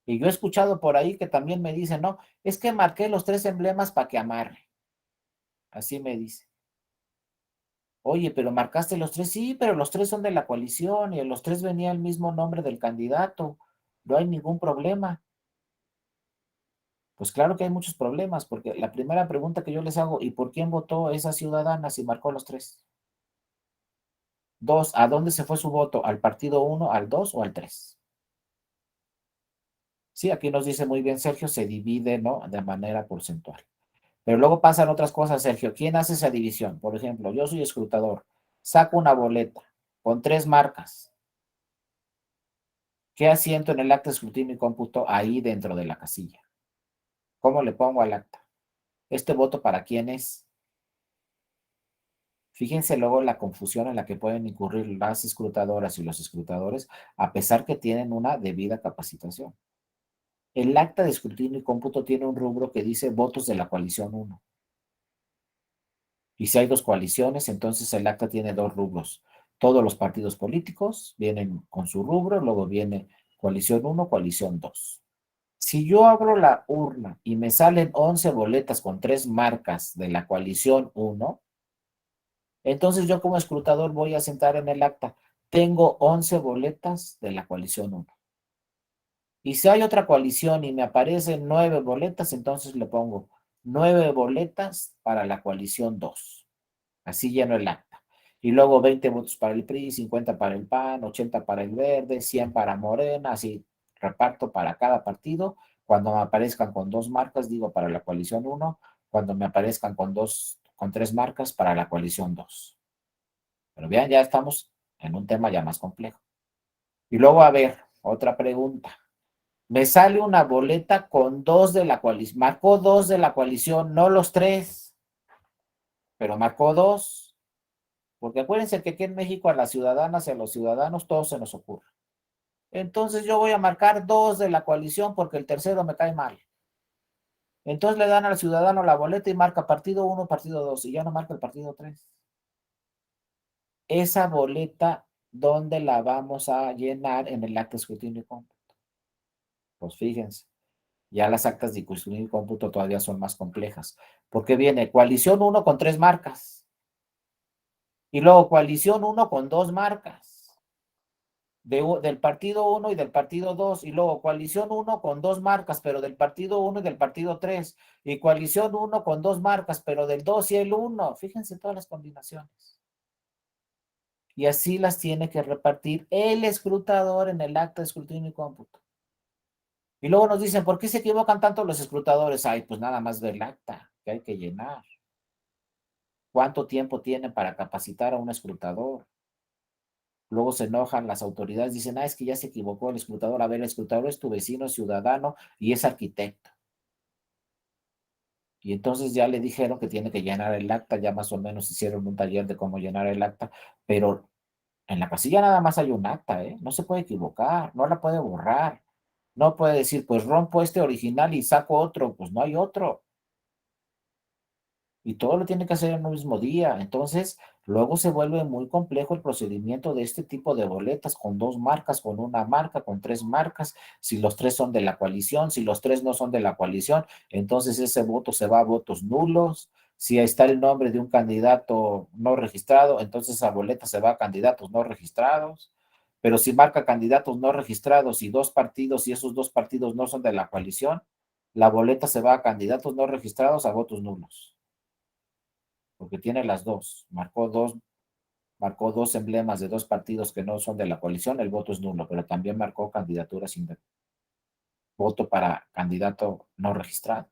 Y yo he escuchado por ahí que también me dicen, no, es que marqué los 3 emblemas para que amarre. Así me dice. Oye, pero marcaste los 3, sí, pero los 3 son de la coalición y en los 3 venía el mismo nombre del candidato. No hay ningún problema. Pues claro que hay muchos problemas, porque la primera pregunta que yo les hago, ¿y por quién votó esa ciudadana si marcó los 3? 2, ¿a dónde se fue su voto? ¿Al partido 1, al 2 o al 3? Sí, aquí nos dice muy bien Sergio, se divide, ¿no? De manera porcentual. Pero luego pasan otras cosas, Sergio. ¿Quién hace esa división? Por ejemplo, yo soy escrutador, saco una boleta con 3 marcas. ¿Qué asiento en el acta de escrutinio y cómputo ahí dentro de la casilla? ¿Cómo le pongo al acta? ¿Este voto para quién es? Fíjense luego la confusión en la que pueden incurrir las escrutadoras y los escrutadores, a pesar que tienen una debida capacitación. El acta de escrutinio y cómputo tiene un rubro que dice votos de la coalición 1. Y si hay 2 coaliciones, entonces el acta tiene 2 rubros. Todos los partidos políticos vienen con su rubro, luego viene coalición 1, coalición 2. Si yo abro la urna y me salen 11 boletas con 3 marcas de la coalición 1, entonces yo como escrutador voy a sentar en el acta, tengo 11 boletas de la coalición 1. Y si hay otra coalición y me aparecen 9 boletas, entonces le pongo 9 boletas para la coalición 2. Así lleno el acta. Y luego 20 votos para el PRI, 50 para el PAN, 80 para el Verde, 100 para Morena, así reparto para cada partido. Cuando me aparezcan con 2 marcas, digo para la coalición 1. Cuando me aparezcan con 3 marcas, para la coalición 2. Pero bien, ya estamos en un tema ya más complejo. Y luego, a ver, otra pregunta. Me sale una boleta con 2 de la coalición. Marcó 2 de la coalición, no los 3, pero marcó 2. Porque acuérdense que aquí en México a las ciudadanas y a los ciudadanos todo se nos ocurre. Entonces yo voy a marcar 2 de la coalición porque el tercero me cae mal. Entonces le dan al ciudadano la boleta y marca partido 1, partido 2 y ya no marca el partido 3. Esa boleta, ¿dónde la vamos a llenar en el acta de escrutinio y cómputo? Pues fíjense, ya las actas de escrutinio y cómputo todavía son más complejas, porque viene coalición 1 con 3 marcas y luego coalición 1 con 2 marcas. Del partido 1 y del partido 2, y luego coalición 1 con 2 marcas, pero del partido 1 y del partido 3, y coalición 1 con 2 marcas, pero del 2 y el 1. Fíjense todas las combinaciones. Y así las tiene que repartir el escrutador en el acta de escrutinio y cómputo. Y luego nos dicen, ¿por qué se equivocan tanto los escrutadores? Ay, pues nada más del acta que hay que llenar. ¿Cuánto tiempo tienen para capacitar a un escrutador? Luego se enojan las autoridades, dicen, es que ya se equivocó el escrutador. A ver, el escrutador es tu vecino, ciudadano y es arquitecto. Y entonces ya le dijeron que tiene que llenar el acta, ya más o menos hicieron un taller de cómo llenar el acta, pero en la casilla nada más hay un acta, ¿eh? No se puede equivocar, no la puede borrar. No puede decir, pues rompo este original y saco otro, pues no hay otro. Y todo lo tiene que hacer en un mismo día. Entonces, luego se vuelve muy complejo el procedimiento de este tipo de boletas con 2 marcas, con una marca, con 3 marcas, si los 3 son de la coalición, si los 3 no son de la coalición, entonces ese voto se va a votos nulos. Si está el nombre de un candidato no registrado, entonces esa boleta se va a candidatos no registrados. Pero si marca candidatos no registrados y 2 partidos y esos 2 partidos no son de la coalición, la boleta se va a candidatos no registrados a votos nulos, porque tiene las dos. Marcó dos emblemas de 2 partidos que no son de la coalición, el voto es nulo, pero también marcó candidaturas sin voto para candidato no registrado.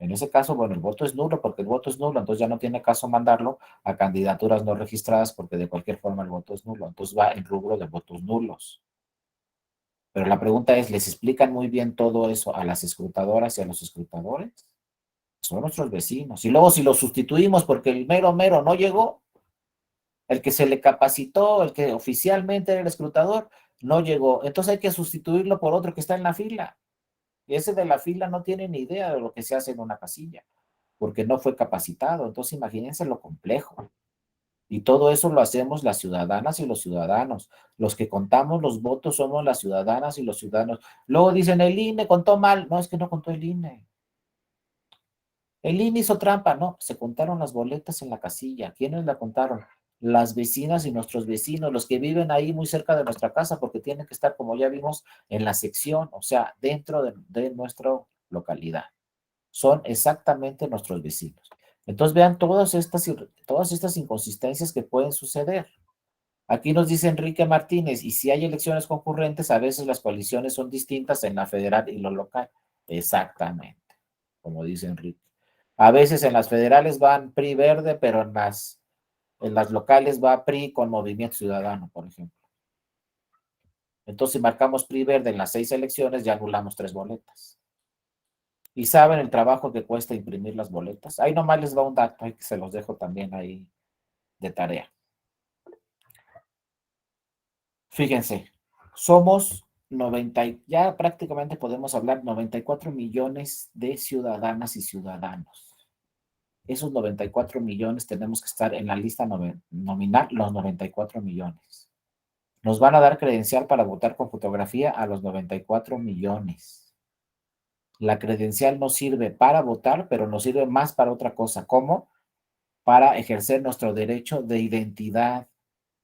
En ese caso, bueno, el voto es nulo porque el voto es nulo, entonces ya no tiene caso mandarlo a candidaturas no registradas porque de cualquier forma el voto es nulo, entonces va en rubro de votos nulos. Pero la pregunta es, ¿les explican muy bien todo eso a las escrutadoras y a los escrutadores? Son nuestros vecinos. Y luego si los sustituimos porque el mero mero no llegó, el que se le capacitó, el que oficialmente era el escrutador, no llegó. Entonces hay que sustituirlo por otro que está en la fila. Y ese de la fila no tiene ni idea de lo que se hace en una casilla, porque no fue capacitado. Entonces imagínense lo complejo. Y todo eso lo hacemos las ciudadanas y los ciudadanos. Los que contamos los votos somos las ciudadanas y los ciudadanos. Luego dicen, el INE contó mal. No, es que no contó el INE. El INE hizo trampa, no, se contaron las boletas en la casilla. ¿Quiénes la contaron? Las vecinas y nuestros vecinos, los que viven ahí muy cerca de nuestra casa, porque tienen que estar, como ya vimos, en la sección, o sea, dentro de nuestra localidad. Son exactamente nuestros vecinos. Entonces vean todas estas inconsistencias que pueden suceder. Aquí nos dice Enrique Martínez, y si hay elecciones concurrentes, a veces las coaliciones son distintas en la federal y lo local. Exactamente, como dice Enrique. A veces en las federales van PRI verde, pero en las locales va PRI con Movimiento Ciudadano, por ejemplo. Entonces, si marcamos PRI verde en las 6 elecciones, ya anulamos 3 boletas. ¿Y saben el trabajo que cuesta imprimir las boletas? Ahí nomás les va un dato, que se los dejo también ahí de tarea. Fíjense, somos 90, ya prácticamente podemos hablar 94 millones de ciudadanas y ciudadanos. Esos 94 millones tenemos que estar en la lista nominal, los 94 millones. Nos van a dar credencial para votar con fotografía a los 94 millones. La credencial nos sirve para votar, pero nos sirve más para otra cosa. ¿Cómo? Para ejercer nuestro derecho de identidad.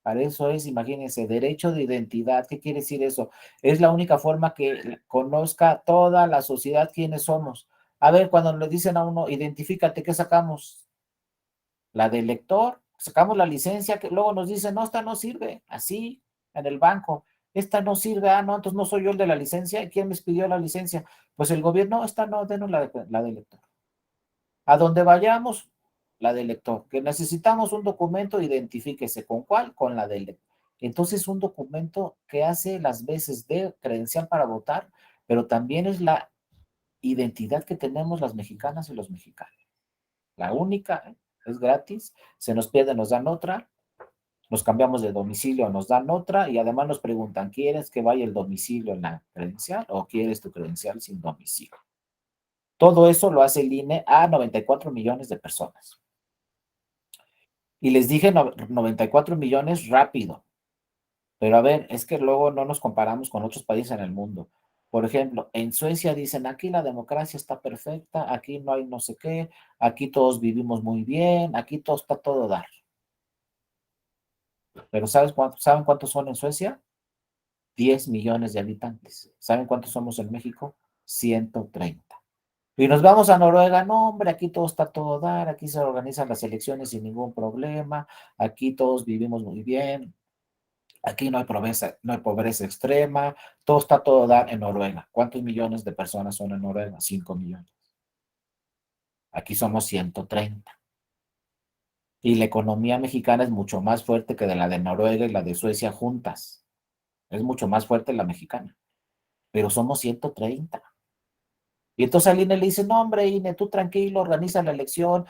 Para eso es, imagínense, derecho de identidad. ¿Qué quiere decir eso? Es la única forma que conozca toda la sociedad quiénes somos. A ver, cuando le dicen a uno, identifícate, ¿qué sacamos? La del lector, sacamos la licencia, que luego nos dicen, no, esta no sirve, así, en el banco. Esta no sirve, no, entonces no soy yo el de la licencia. ¿Quién me pidió la licencia? Pues el gobierno, esta no, denos la del lector. A donde vayamos, la del lector. Que necesitamos un documento, identifíquese. ¿Con cuál? Con la del lector. Entonces, un documento que hace las veces de credencial para votar, pero también es la identidad que tenemos las mexicanas y los mexicanos. La única, es gratis, se nos pierde, nos dan otra, nos cambiamos de domicilio, nos dan otra, y además nos preguntan, ¿quieres que vaya el domicilio en la credencial o quieres tu credencial sin domicilio? Todo eso lo hace el INE a 94 millones de personas. Y les dije 94 millones rápido. Pero a ver, es que luego no nos comparamos con otros países en el mundo. Por ejemplo, en Suecia dicen, aquí la democracia está perfecta, aquí no hay no sé qué, aquí todos vivimos muy bien, aquí todo está todo dar. Pero ¿saben cuántos son en Suecia? 10 millones de habitantes. ¿Saben cuántos somos en México? 130. Y nos vamos a Noruega, no, hombre, aquí todo está todo dar, aquí se organizan las elecciones sin ningún problema, aquí todos vivimos muy bien, aquí no hay pobreza extrema, todo está todo dar en Noruega. ¿Cuántos millones de personas son en Noruega? 5 millones. Aquí somos 130. Y la economía mexicana es mucho más fuerte que de la de Noruega y la de Suecia juntas. Es mucho más fuerte la mexicana, pero somos 130. Y entonces al INE le dice, no, hombre, INE, tú tranquilo, organiza la elección.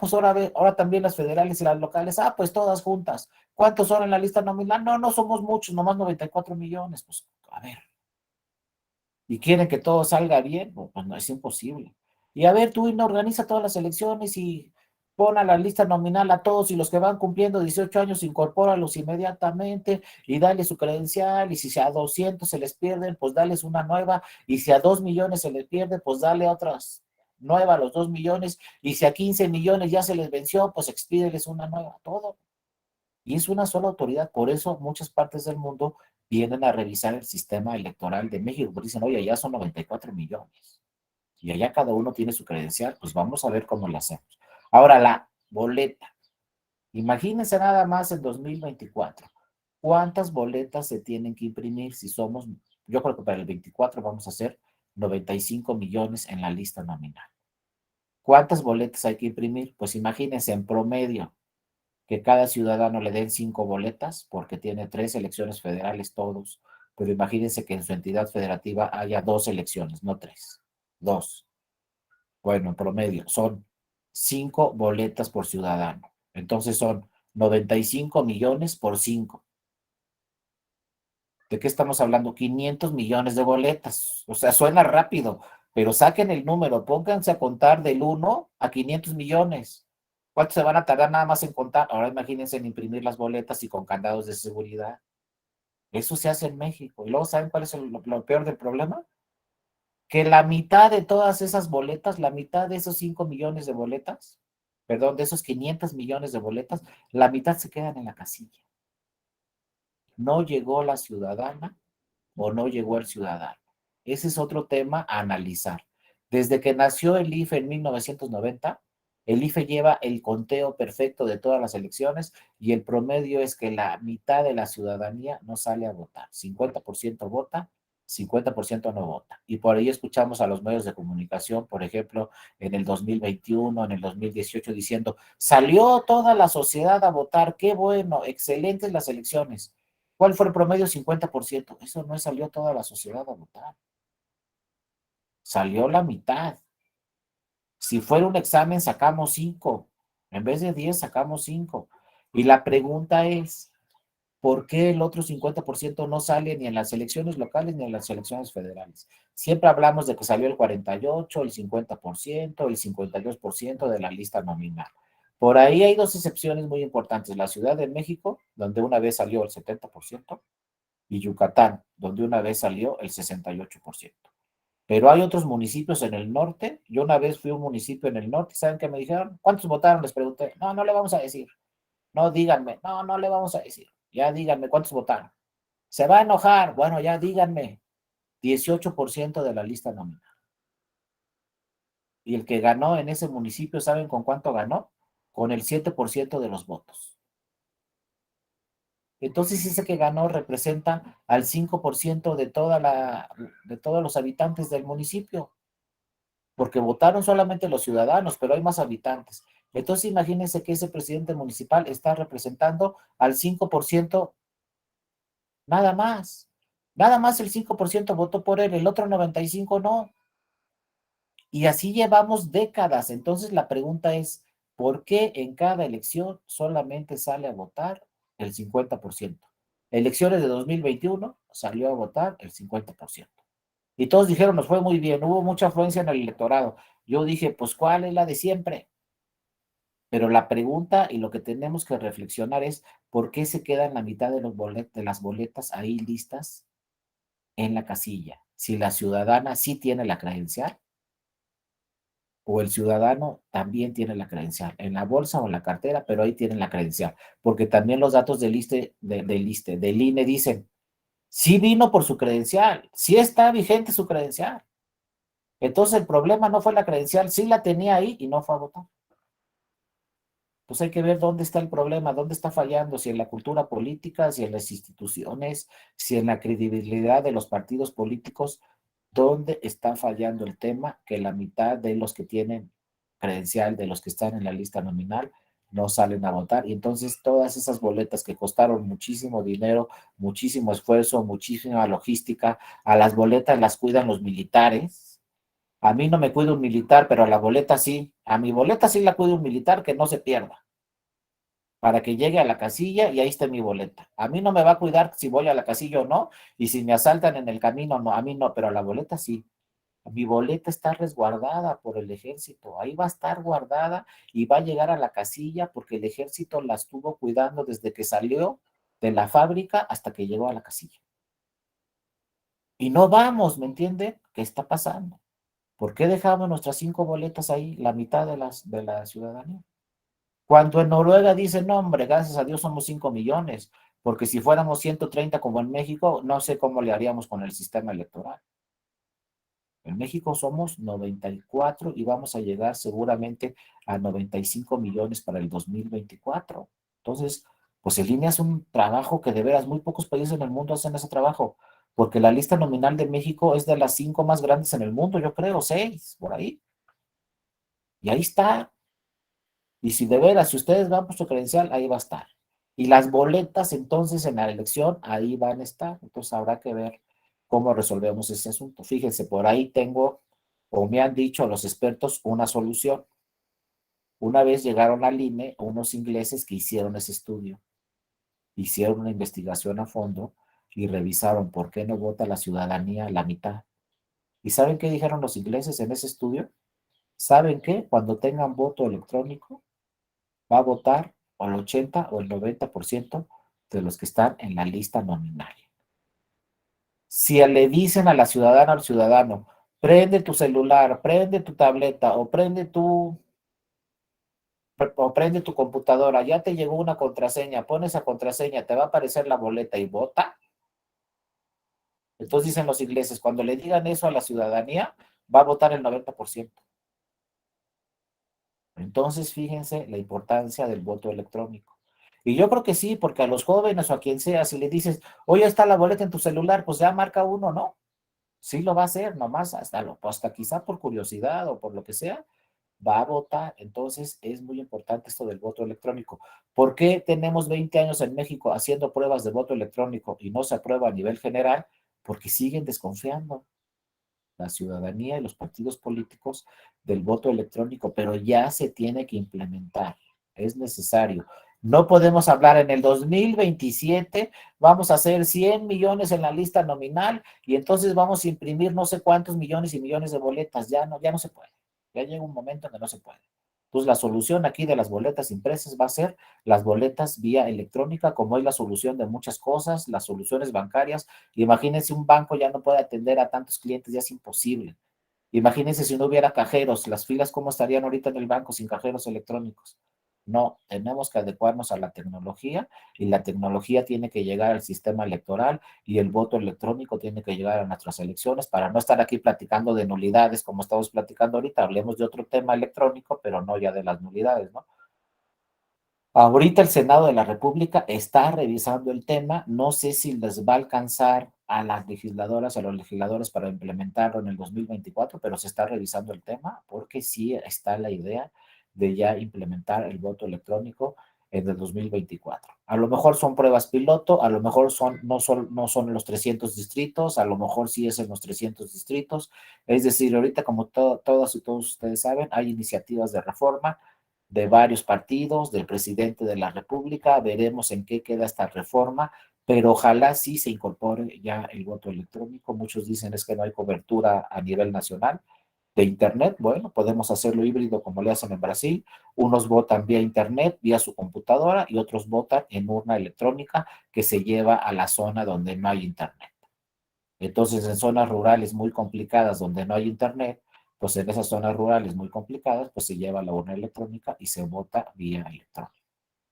Pues ahora también las federales y las locales. Pues todas juntas. ¿Cuántos son en la lista nominal? No, no somos muchos, nomás 94 millones. Pues, a ver. ¿Y quieren que todo salga bien? Pues no, es imposible. Y a ver, tú INE organiza todas las elecciones y pon a la lista nominal a todos y los que van cumpliendo 18 años, incorpóralos inmediatamente y dale su credencial. Y si a 200 se les pierden, pues dales una nueva. Y si a 2 millones se les pierde, pues dale otras nueva a los 2 millones. Y si a 15 millones ya se les venció, pues expídeles una nueva. Todo. Y es una sola autoridad. Por eso muchas partes del mundo vienen a revisar el sistema electoral de México, porque dicen, oye, ya son 94 millones y allá cada uno tiene su credencial, pues vamos a ver cómo lo hacemos. Ahora, la boleta. Imagínense nada más en 2024. ¿Cuántas boletas se tienen que imprimir si somos, yo creo que para el 24 vamos a hacer 95 millones en la lista nominal? ¿Cuántas boletas hay que imprimir? Pues imagínense en promedio que cada ciudadano le den 5 boletas, porque tiene 3 elecciones federales todos, pero imagínense que en su entidad federativa haya 2 elecciones, no 3, 2. Bueno, en promedio son 5 boletas por ciudadano. Entonces son 95 millones por 5. ¿De qué estamos hablando? 500 millones de boletas. O sea, suena rápido, pero saquen el número, pónganse a contar del 1 a 500 millones. ¿Cuánto se van a tardar nada más en contar? Ahora imagínense en imprimir las boletas y con candados de seguridad. Eso se hace en México. Y luego, ¿saben cuál es lo peor del problema? Que la mitad de todas esas boletas, la mitad de esos 5 millones de boletas, perdón, de esos 500 millones de boletas, la mitad se quedan en la casilla. No llegó la ciudadana o no llegó el ciudadano. Ese es otro tema a analizar. Desde que nació el IFE en 1990, el IFE lleva el conteo perfecto de todas las elecciones y el promedio es que la mitad de la ciudadanía no sale a votar. 50% vota, 50% no vota. Y por ahí escuchamos a los medios de comunicación, por ejemplo, en el 2021, en el 2018, diciendo, salió toda la sociedad a votar, qué bueno, excelentes las elecciones. ¿Cuál fue el promedio? 50%. Eso no salió toda la sociedad a votar. Salió la mitad. Si fuera un examen, sacamos 5. En vez de 10, sacamos 5. Y la pregunta es, ¿por qué el otro 50% no sale ni en las elecciones locales ni en las elecciones federales? Siempre hablamos de que salió el 48, el 50%, el 52% de la lista nominal. Por ahí hay 2 excepciones muy importantes. La Ciudad de México, donde una vez salió el 70%, y Yucatán, donde una vez salió el 68%. Pero hay otros municipios en el norte. Yo una vez fui a un municipio en el norte, ¿saben qué me dijeron? ¿Cuántos votaron? Les pregunté. No, no le vamos a decir. No, díganme. No, no le vamos a decir. Ya díganme cuántos votaron. Se va a enojar. Bueno, ya díganme. 18% de la lista nominal. Y el que ganó en ese municipio, ¿saben con cuánto ganó? Con el 7% de los votos. Entonces ese que ganó representa al 5% de todos los habitantes del municipio, porque votaron solamente los ciudadanos, pero hay más habitantes. Entonces imagínense que ese presidente municipal está representando al 5% nada más. Nada más el 5% votó por él, el otro 95% no. Y así llevamos décadas. Entonces la pregunta es, ¿por qué en cada elección solamente sale a votar el 50%? Elecciones de 2021 salió a votar el 50%. Y todos dijeron, nos fue muy bien, hubo mucha afluencia en el electorado. Yo dije, pues, ¿cuál es la de siempre? Pero la pregunta y lo que tenemos que reflexionar es, ¿por qué se quedan la mitad de las boletas ahí listas en la casilla? Si la ciudadana sí tiene la credencial, o el ciudadano también tiene la credencial, en la bolsa o en la cartera, pero ahí tienen la credencial, porque también los datos del INE dicen, sí vino por su credencial, sí está vigente su credencial. Entonces el problema no fue la credencial, sí la tenía ahí y no fue a votar. Entonces hay que ver dónde está el problema, dónde está fallando, si en la cultura política, si en las instituciones, si en la credibilidad de los partidos políticos, dónde está fallando el tema que la mitad de los que tienen credencial, de los que están en la lista nominal, no salen a votar. Y entonces todas esas boletas que costaron muchísimo dinero, muchísimo esfuerzo, muchísima logística, a las boletas las cuidan los militares. A mí no me cuida un militar, pero a la boleta sí. A mi boleta sí la cuida un militar que no se pierda, para que llegue a la casilla y ahí esté mi boleta. A mí no me va a cuidar si voy a la casilla o no, y si me asaltan en el camino, no, a mí no, pero a la boleta sí. Mi boleta está resguardada por el ejército, ahí va a estar guardada y va a llegar a la casilla porque el ejército la estuvo cuidando desde que salió de la fábrica hasta que llegó a la casilla. Y no vamos, ¿me entienden? ¿Qué está pasando? ¿Por qué dejamos nuestras 5 boletas ahí, la mitad de la ciudadanía? Cuando en Noruega dicen, no, hombre, gracias a Dios somos 5 millones, porque si fuéramos 130 como en México, no sé cómo le haríamos con el sistema electoral. En México somos 94 y vamos a llegar seguramente a 95 millones para el 2024. Entonces, pues el INE hace un trabajo que de veras muy pocos países en el mundo hacen ese trabajo, porque la lista nominal de México es de las 5 más grandes en el mundo, yo creo, 6, por ahí. Y ahí está. Y si de veras, si ustedes van por su credencial, ahí va a estar. Y las boletas, entonces, en la elección, ahí van a estar. Entonces, habrá que ver cómo resolvemos ese asunto. Fíjense, por ahí tengo, o me han dicho los expertos, una solución. Una vez llegaron al INE unos ingleses que hicieron ese estudio, hicieron una investigación a fondo y revisaron por qué no vota la ciudadanía la mitad. ¿Y saben qué dijeron los ingleses en ese estudio? ¿Saben qué? Cuando tengan voto electrónico, va a votar o el 80 o el 90% de los que están en la lista nominal. Si le dicen a la ciudadana o al ciudadano, prende tu celular, prende tu tableta o prende tu computadora, ya te llegó una contraseña, pon esa contraseña, te va a aparecer la boleta y vota. Entonces dicen los ingleses, cuando le digan eso a la ciudadanía, va a votar el 90%. Entonces, fíjense la importancia del voto electrónico. Y yo creo que sí, porque a los jóvenes o a quien sea, si le dices, oye, está la boleta en tu celular, pues ya marca uno, ¿no? Sí lo va a hacer, nomás hasta quizá por curiosidad o por lo que sea, va a votar. Entonces, es muy importante esto del voto electrónico. ¿Por qué tenemos 20 años en México haciendo pruebas de voto electrónico y no se aprueba a nivel general? Porque siguen desconfiando la ciudadanía y los partidos políticos del voto electrónico, pero ya se tiene que implementar, es necesario. No podemos hablar en el 2027, vamos a hacer 100 millones en la lista nominal y entonces vamos a imprimir no sé cuántos millones y millones de boletas, ya no se puede, ya llega un momento en que no se puede. Entonces, la solución aquí de las boletas impresas va a ser las boletas vía electrónica, como es la solución de muchas cosas, las soluciones bancarias. Imagínense, un banco ya no puede atender a tantos clientes, ya es imposible. Imagínense si no hubiera cajeros, las filas, ¿cómo estarían ahorita en el banco sin cajeros electrónicos? No, tenemos que adecuarnos a la tecnología y la tecnología tiene que llegar al sistema electoral y el voto electrónico tiene que llegar a nuestras elecciones para no estar aquí platicando de nulidades como estamos platicando ahorita. Hablemos de otro tema electrónico, pero no ya de las nulidades, ¿no? Ahorita el Senado de la República está revisando el tema. No sé si les va a alcanzar a las legisladoras, a los legisladores para implementarlo en el 2024, pero se está revisando el tema porque sí está la idea de ya implementar el voto electrónico en el 2024. A lo mejor son pruebas piloto, a lo mejor no son en los 300 distritos, a lo mejor sí es en los 300 distritos. Es decir, ahorita como todas y todos ustedes saben, hay iniciativas de reforma de varios partidos, del presidente de la República. Veremos en qué queda esta reforma, pero ojalá sí se incorpore ya el voto electrónico. Muchos dicen es que no hay cobertura a nivel nacional de Internet. Bueno, podemos hacerlo híbrido como le hacen en Brasil. Unos votan vía Internet, vía su computadora, y otros votan en urna electrónica que se lleva a la zona donde no hay Internet. Entonces, en zonas rurales muy complicadas donde no hay internet, pues en esas zonas rurales muy complicadas, pues se lleva la urna electrónica y se vota vía electrónica.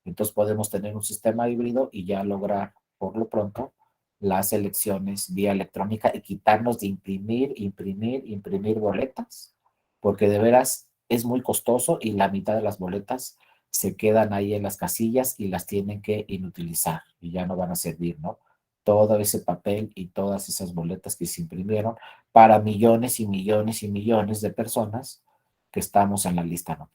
Entonces podemos tener un sistema híbrido y ya lograr, por lo pronto, las elecciones vía electrónica y quitarnos de imprimir boletas, porque de veras es muy costoso y la mitad de las boletas se quedan ahí en las casillas y las tienen que inutilizar y ya no van a servir, ¿no? Todo ese papel y todas esas boletas que se imprimieron para millones y millones y millones de personas que estamos en la lista, ¿no?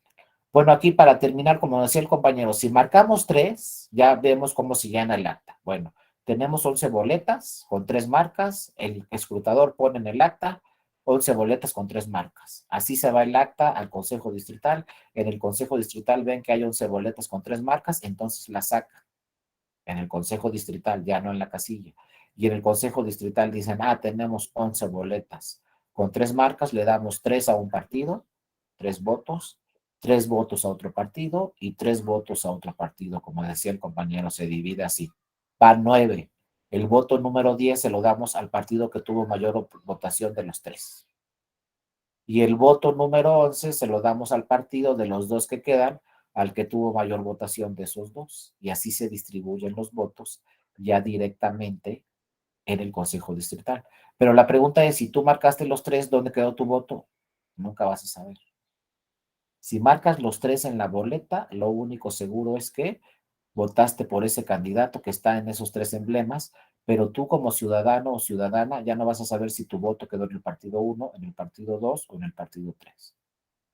Bueno, aquí para terminar, como decía el compañero, si marcamos 3, ya vemos cómo se llena el acta. Bueno, tenemos 11 boletas con 3 marcas, el escrutador pone en el acta 11 boletas con 3 marcas. Así se va el acta al Consejo Distrital. En el Consejo Distrital ven que hay 11 boletas con 3 marcas, entonces la saca en el Consejo Distrital, ya no en la casilla. Y en el Consejo Distrital dicen, tenemos 11 boletas con 3 marcas, le damos 3 a un partido, 3 votos, 3 votos a otro partido y 3 votos a otro partido. Como decía el compañero, se divide así. Van 9. El voto número 10 se lo damos al partido que tuvo mayor votación de los 3. Y el voto número 11 se lo damos al partido de los 2 que quedan, al que tuvo mayor votación de esos 2. Y así se distribuyen los votos ya directamente en el Consejo Distrital. Pero la pregunta es, si tú marcaste los 3, ¿dónde quedó tu voto? Nunca vas a saber. Si marcas los 3 en la boleta, lo único seguro es que votaste por ese candidato que está en esos 3 emblemas, pero tú como ciudadano o ciudadana ya no vas a saber si tu voto quedó en el partido 1, en el partido 2 o en el partido 3.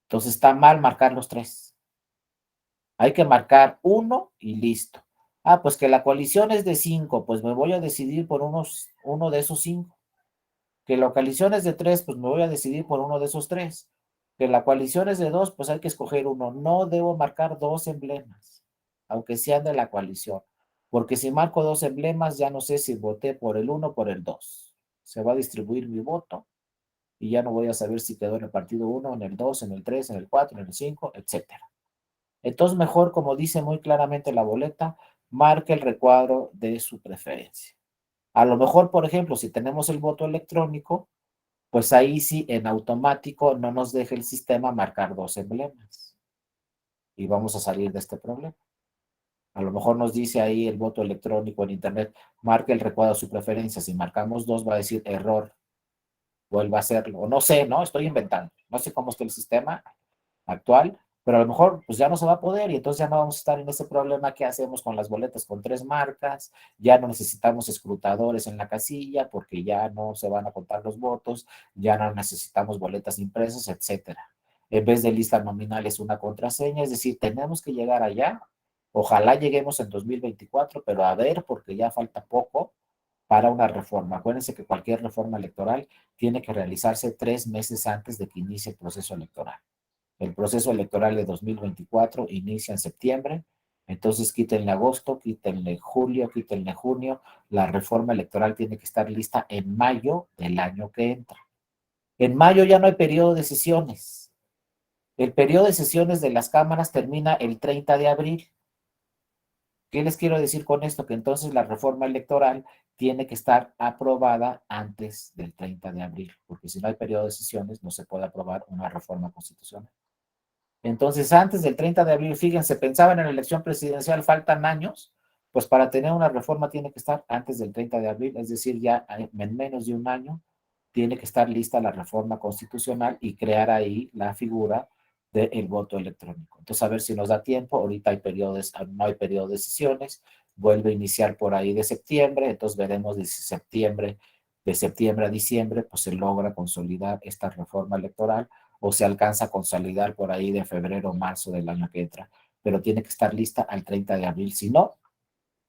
Entonces está mal marcar los 3. Hay que marcar uno y listo. Pues que la coalición es de 5, pues me voy a decidir por uno de esos 5. Que la coalición es de 3, pues me voy a decidir por uno de esos 3. Que la coalición es de 2, pues hay que escoger uno. No debo marcar 2 emblemas, aunque sean de la coalición. Porque si marco 2 emblemas, ya no sé si voté por el 1 o por el 2. Se va a distribuir mi voto y ya no voy a saber si quedó en el partido 1, en el 2, en el 3, en el 4, en el 5, etcétera. Entonces, mejor, como dice muy claramente la boleta, marque el recuadro de su preferencia. A lo mejor, por ejemplo, si tenemos el voto electrónico, pues ahí sí, en automático, no nos deja el sistema marcar 2 emblemas. Y vamos a salir de este problema. A lo mejor nos dice ahí el voto electrónico en Internet, marque el recuadro de su preferencia. Si marcamos 2, va a decir error, vuelva a hacerlo. O no sé, ¿no? Estoy inventando. No sé cómo está el sistema actual, pero a lo mejor pues ya no se va a poder y entonces ya no vamos a estar en ese problema que hacemos con las boletas con 3 marcas, ya no necesitamos escrutadores en la casilla porque ya no se van a contar los votos, ya no necesitamos boletas impresas, etcétera. En vez de lista nominal es una contraseña, es decir, tenemos que llegar allá. Ojalá lleguemos en 2024, pero a ver, porque ya falta poco para una reforma. Acuérdense que cualquier reforma electoral tiene que realizarse 3 meses antes de que inicie el proceso electoral. El proceso electoral de 2024 inicia en septiembre, entonces quítenle agosto, quítenle julio, quítenle junio. La reforma electoral tiene que estar lista en mayo del año que entra. En mayo ya no hay periodo de sesiones. El periodo de sesiones de las cámaras termina el 30 de abril. ¿Qué les quiero decir con esto? Que entonces la reforma electoral tiene que estar aprobada antes del 30 de abril, porque si no hay periodo de sesiones no se puede aprobar una reforma constitucional. Entonces, antes del 30 de abril, fíjense, pensaban en la elección presidencial, faltan años, pues para tener una reforma tiene que estar antes del 30 de abril, es decir, ya en menos de un año tiene que estar lista la reforma constitucional y crear ahí la figura del voto electrónico. Entonces, a ver si nos da tiempo. Ahorita hay periodos, no hay periodo de sesiones, vuelve a iniciar por ahí de septiembre, entonces veremos de septiembre a diciembre, pues se logra consolidar esta reforma electoral o se alcanza a consolidar por ahí de febrero o marzo del año que entra, pero tiene que estar lista al 30 de abril, si no,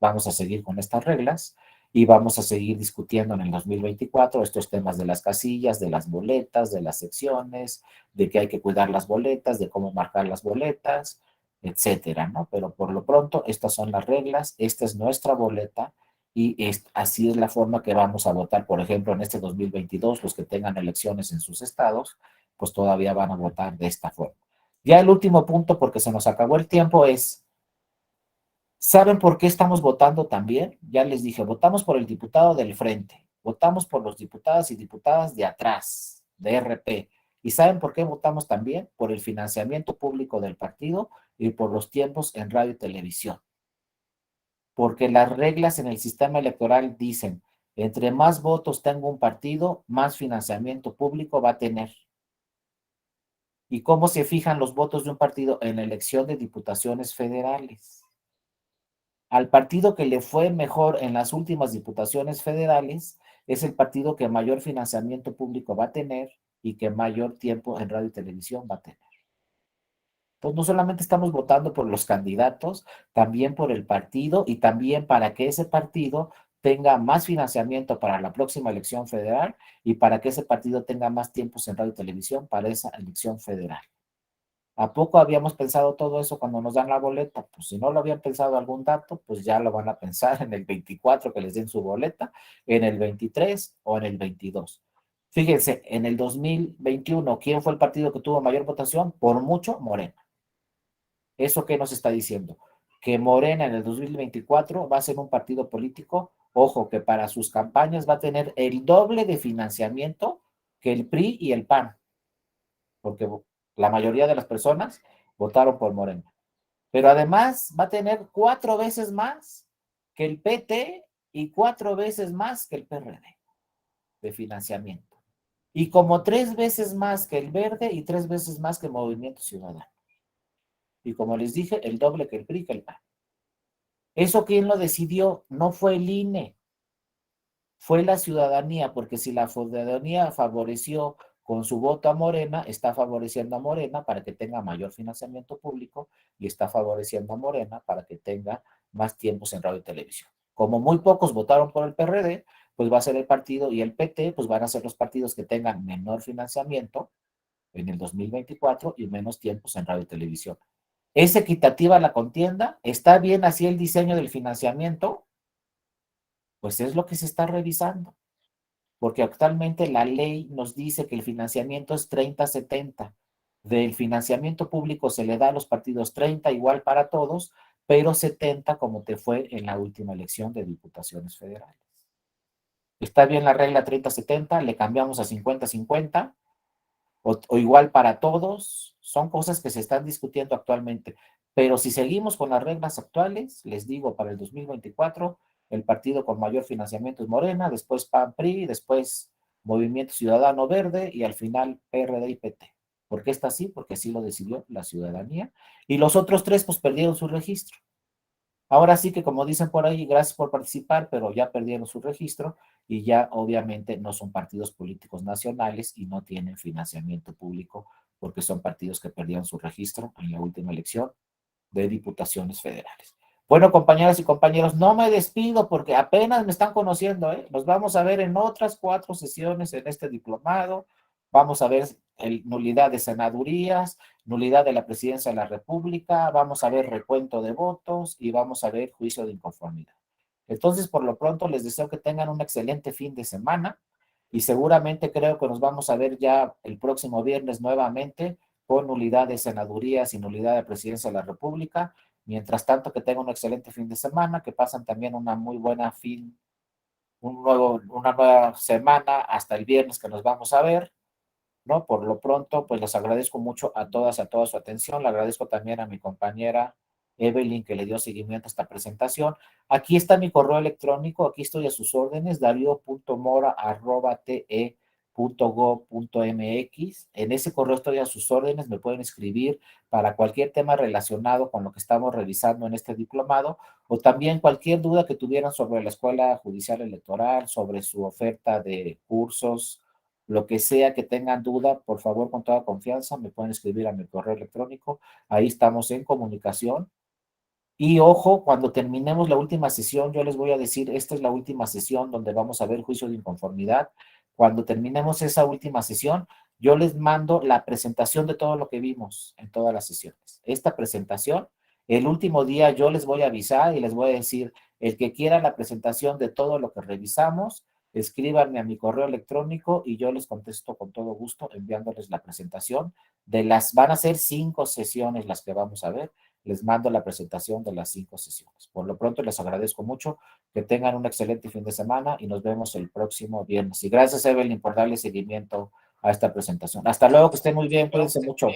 vamos a seguir con estas reglas y vamos a seguir discutiendo en el 2024 estos temas de las casillas, de las boletas, de las secciones, de que hay que cuidar las boletas, de cómo marcar las boletas, etcétera, ¿no? Pero por lo pronto, estas son las reglas, esta es nuestra boleta y así es la forma que vamos a votar, por ejemplo, en este 2022, los que tengan elecciones en sus estados, pues todavía van a votar de esta forma. Ya el último punto, porque se nos acabó el tiempo, es ¿saben por qué estamos votando también? Ya les dije, votamos por el diputado del frente, votamos por los diputados y diputadas de atrás, de RP. ¿Y saben por qué votamos también? Por el financiamiento público del partido y por los tiempos en radio y televisión. Porque las reglas en el sistema electoral dicen, entre más votos tenga un partido, más financiamiento público va a tener. ¿Y cómo se fijan los votos de un partido en la elección de diputaciones federales? Al partido que le fue mejor en las últimas diputaciones federales es el partido que mayor financiamiento público va a tener y que mayor tiempo en radio y televisión va a tener. Entonces, no solamente estamos votando por los candidatos, también por el partido y también para que ese partido tenga más financiamiento para la próxima elección federal y para que ese partido tenga más tiempos en radio y televisión para esa elección federal. ¿A poco habíamos pensado todo eso cuando nos dan la boleta? Pues si no lo habían pensado algún dato, pues ya lo van a pensar en el 24 que les den su boleta, en el 23 o en el 22. Fíjense, en el 2021, ¿quién fue el partido que tuvo mayor votación? Por mucho, Morena. ¿Eso qué nos está diciendo? Que Morena en el 2024 va a ser un partido político, ojo, que para sus campañas va a tener el doble de financiamiento que el PRI y el PAN, porque la mayoría de las personas votaron por Morena. Pero además va a tener 4 veces más que el PT y 4 veces más que el PRD de financiamiento. Y como 3 veces más que el Verde y 3 veces más que el Movimiento Ciudadano. Y como les dije, el doble que el PRI y que el PAN. ¿Eso quién lo decidió? No fue el INE, fue la ciudadanía, porque si la ciudadanía favoreció con su voto a Morena, está favoreciendo a Morena para que tenga mayor financiamiento público y está favoreciendo a Morena para que tenga más tiempos en radio y televisión. Como muy pocos votaron por el PRD, pues va a ser el partido y el PT, pues van a ser los partidos que tengan menor financiamiento en el 2024 y menos tiempos en radio y televisión. ¿Es equitativa la contienda? ¿Está bien así el diseño del financiamiento? Pues es lo que se está revisando, porque actualmente la ley nos dice que el financiamiento es 30-70. Del financiamiento público se le da a los partidos 30 igual para todos, pero 70 como te fue en la última elección de diputaciones federales. Está bien la regla 30-70, le cambiamos a 50-50 o igual para todos, son cosas que se están discutiendo actualmente. Pero si seguimos con las reglas actuales, les digo, para el 2024, el partido con mayor financiamiento es Morena, después PAN-PRI, después Movimiento Ciudadano Verde y al final PRD y PT. ¿Por qué está así? Porque así lo decidió la ciudadanía. Y los otros tres, pues perdieron su registro. Ahora sí que, como dicen por ahí, gracias por participar, pero ya perdieron su registro y ya obviamente no son partidos políticos nacionales y no tienen financiamiento público porque son partidos que perdieron su registro en la última elección de diputaciones federales. Bueno, compañeras y compañeros, no me despido porque apenas me están conociendo, ¿eh? Nos vamos a ver en otras 4 sesiones en este diplomado. Vamos a ver nulidad de senadurías, nulidad de la presidencia de la República, vamos a ver recuento de votos y vamos a ver juicio de inconformidad. Entonces, por lo pronto, les deseo que tengan un excelente fin de semana y seguramente creo que nos vamos a ver ya el próximo viernes nuevamente con nulidad de senadurías y nulidad de presidencia de la República. Mientras tanto, que tengan un excelente fin de semana, que pasen también una muy buena una nueva semana hasta el viernes que nos vamos a ver, ¿no? Por lo pronto, pues les agradezco mucho a todas y a toda su atención. Le agradezco también a mi compañera Evelyn que le dio seguimiento a esta presentación. Aquí está mi correo electrónico, aquí estoy a sus órdenes, dario.mora@te.gov.mx. En ese correo estoy a sus órdenes, me pueden escribir para cualquier tema relacionado con lo que estamos revisando en este diplomado o también cualquier duda que tuvieran sobre la Escuela Judicial Electoral, sobre su oferta de cursos, lo que sea que tengan duda, por favor, con toda confianza, me pueden escribir a mi correo electrónico. Ahí estamos en comunicación. Y ojo, cuando terminemos la última sesión, yo les voy a decir, esta es la última sesión donde vamos a ver juicio de inconformidad. Cuando terminemos esa última sesión, yo les mando la presentación de todo lo que vimos en todas las sesiones. Esta presentación, el último día yo les voy a avisar y les voy a decir, el que quiera la presentación de todo lo que revisamos, escríbanme a mi correo electrónico y yo les contesto con todo gusto enviándoles la presentación van a ser 5 sesiones las que vamos a ver, les mando la presentación de las 5 sesiones. Por lo pronto les agradezco mucho, que tengan un excelente fin de semana y nos vemos el próximo viernes. Y gracias, Evelyn, por darle seguimiento a esta presentación. Hasta luego, que estén muy bien, cuídense mucho.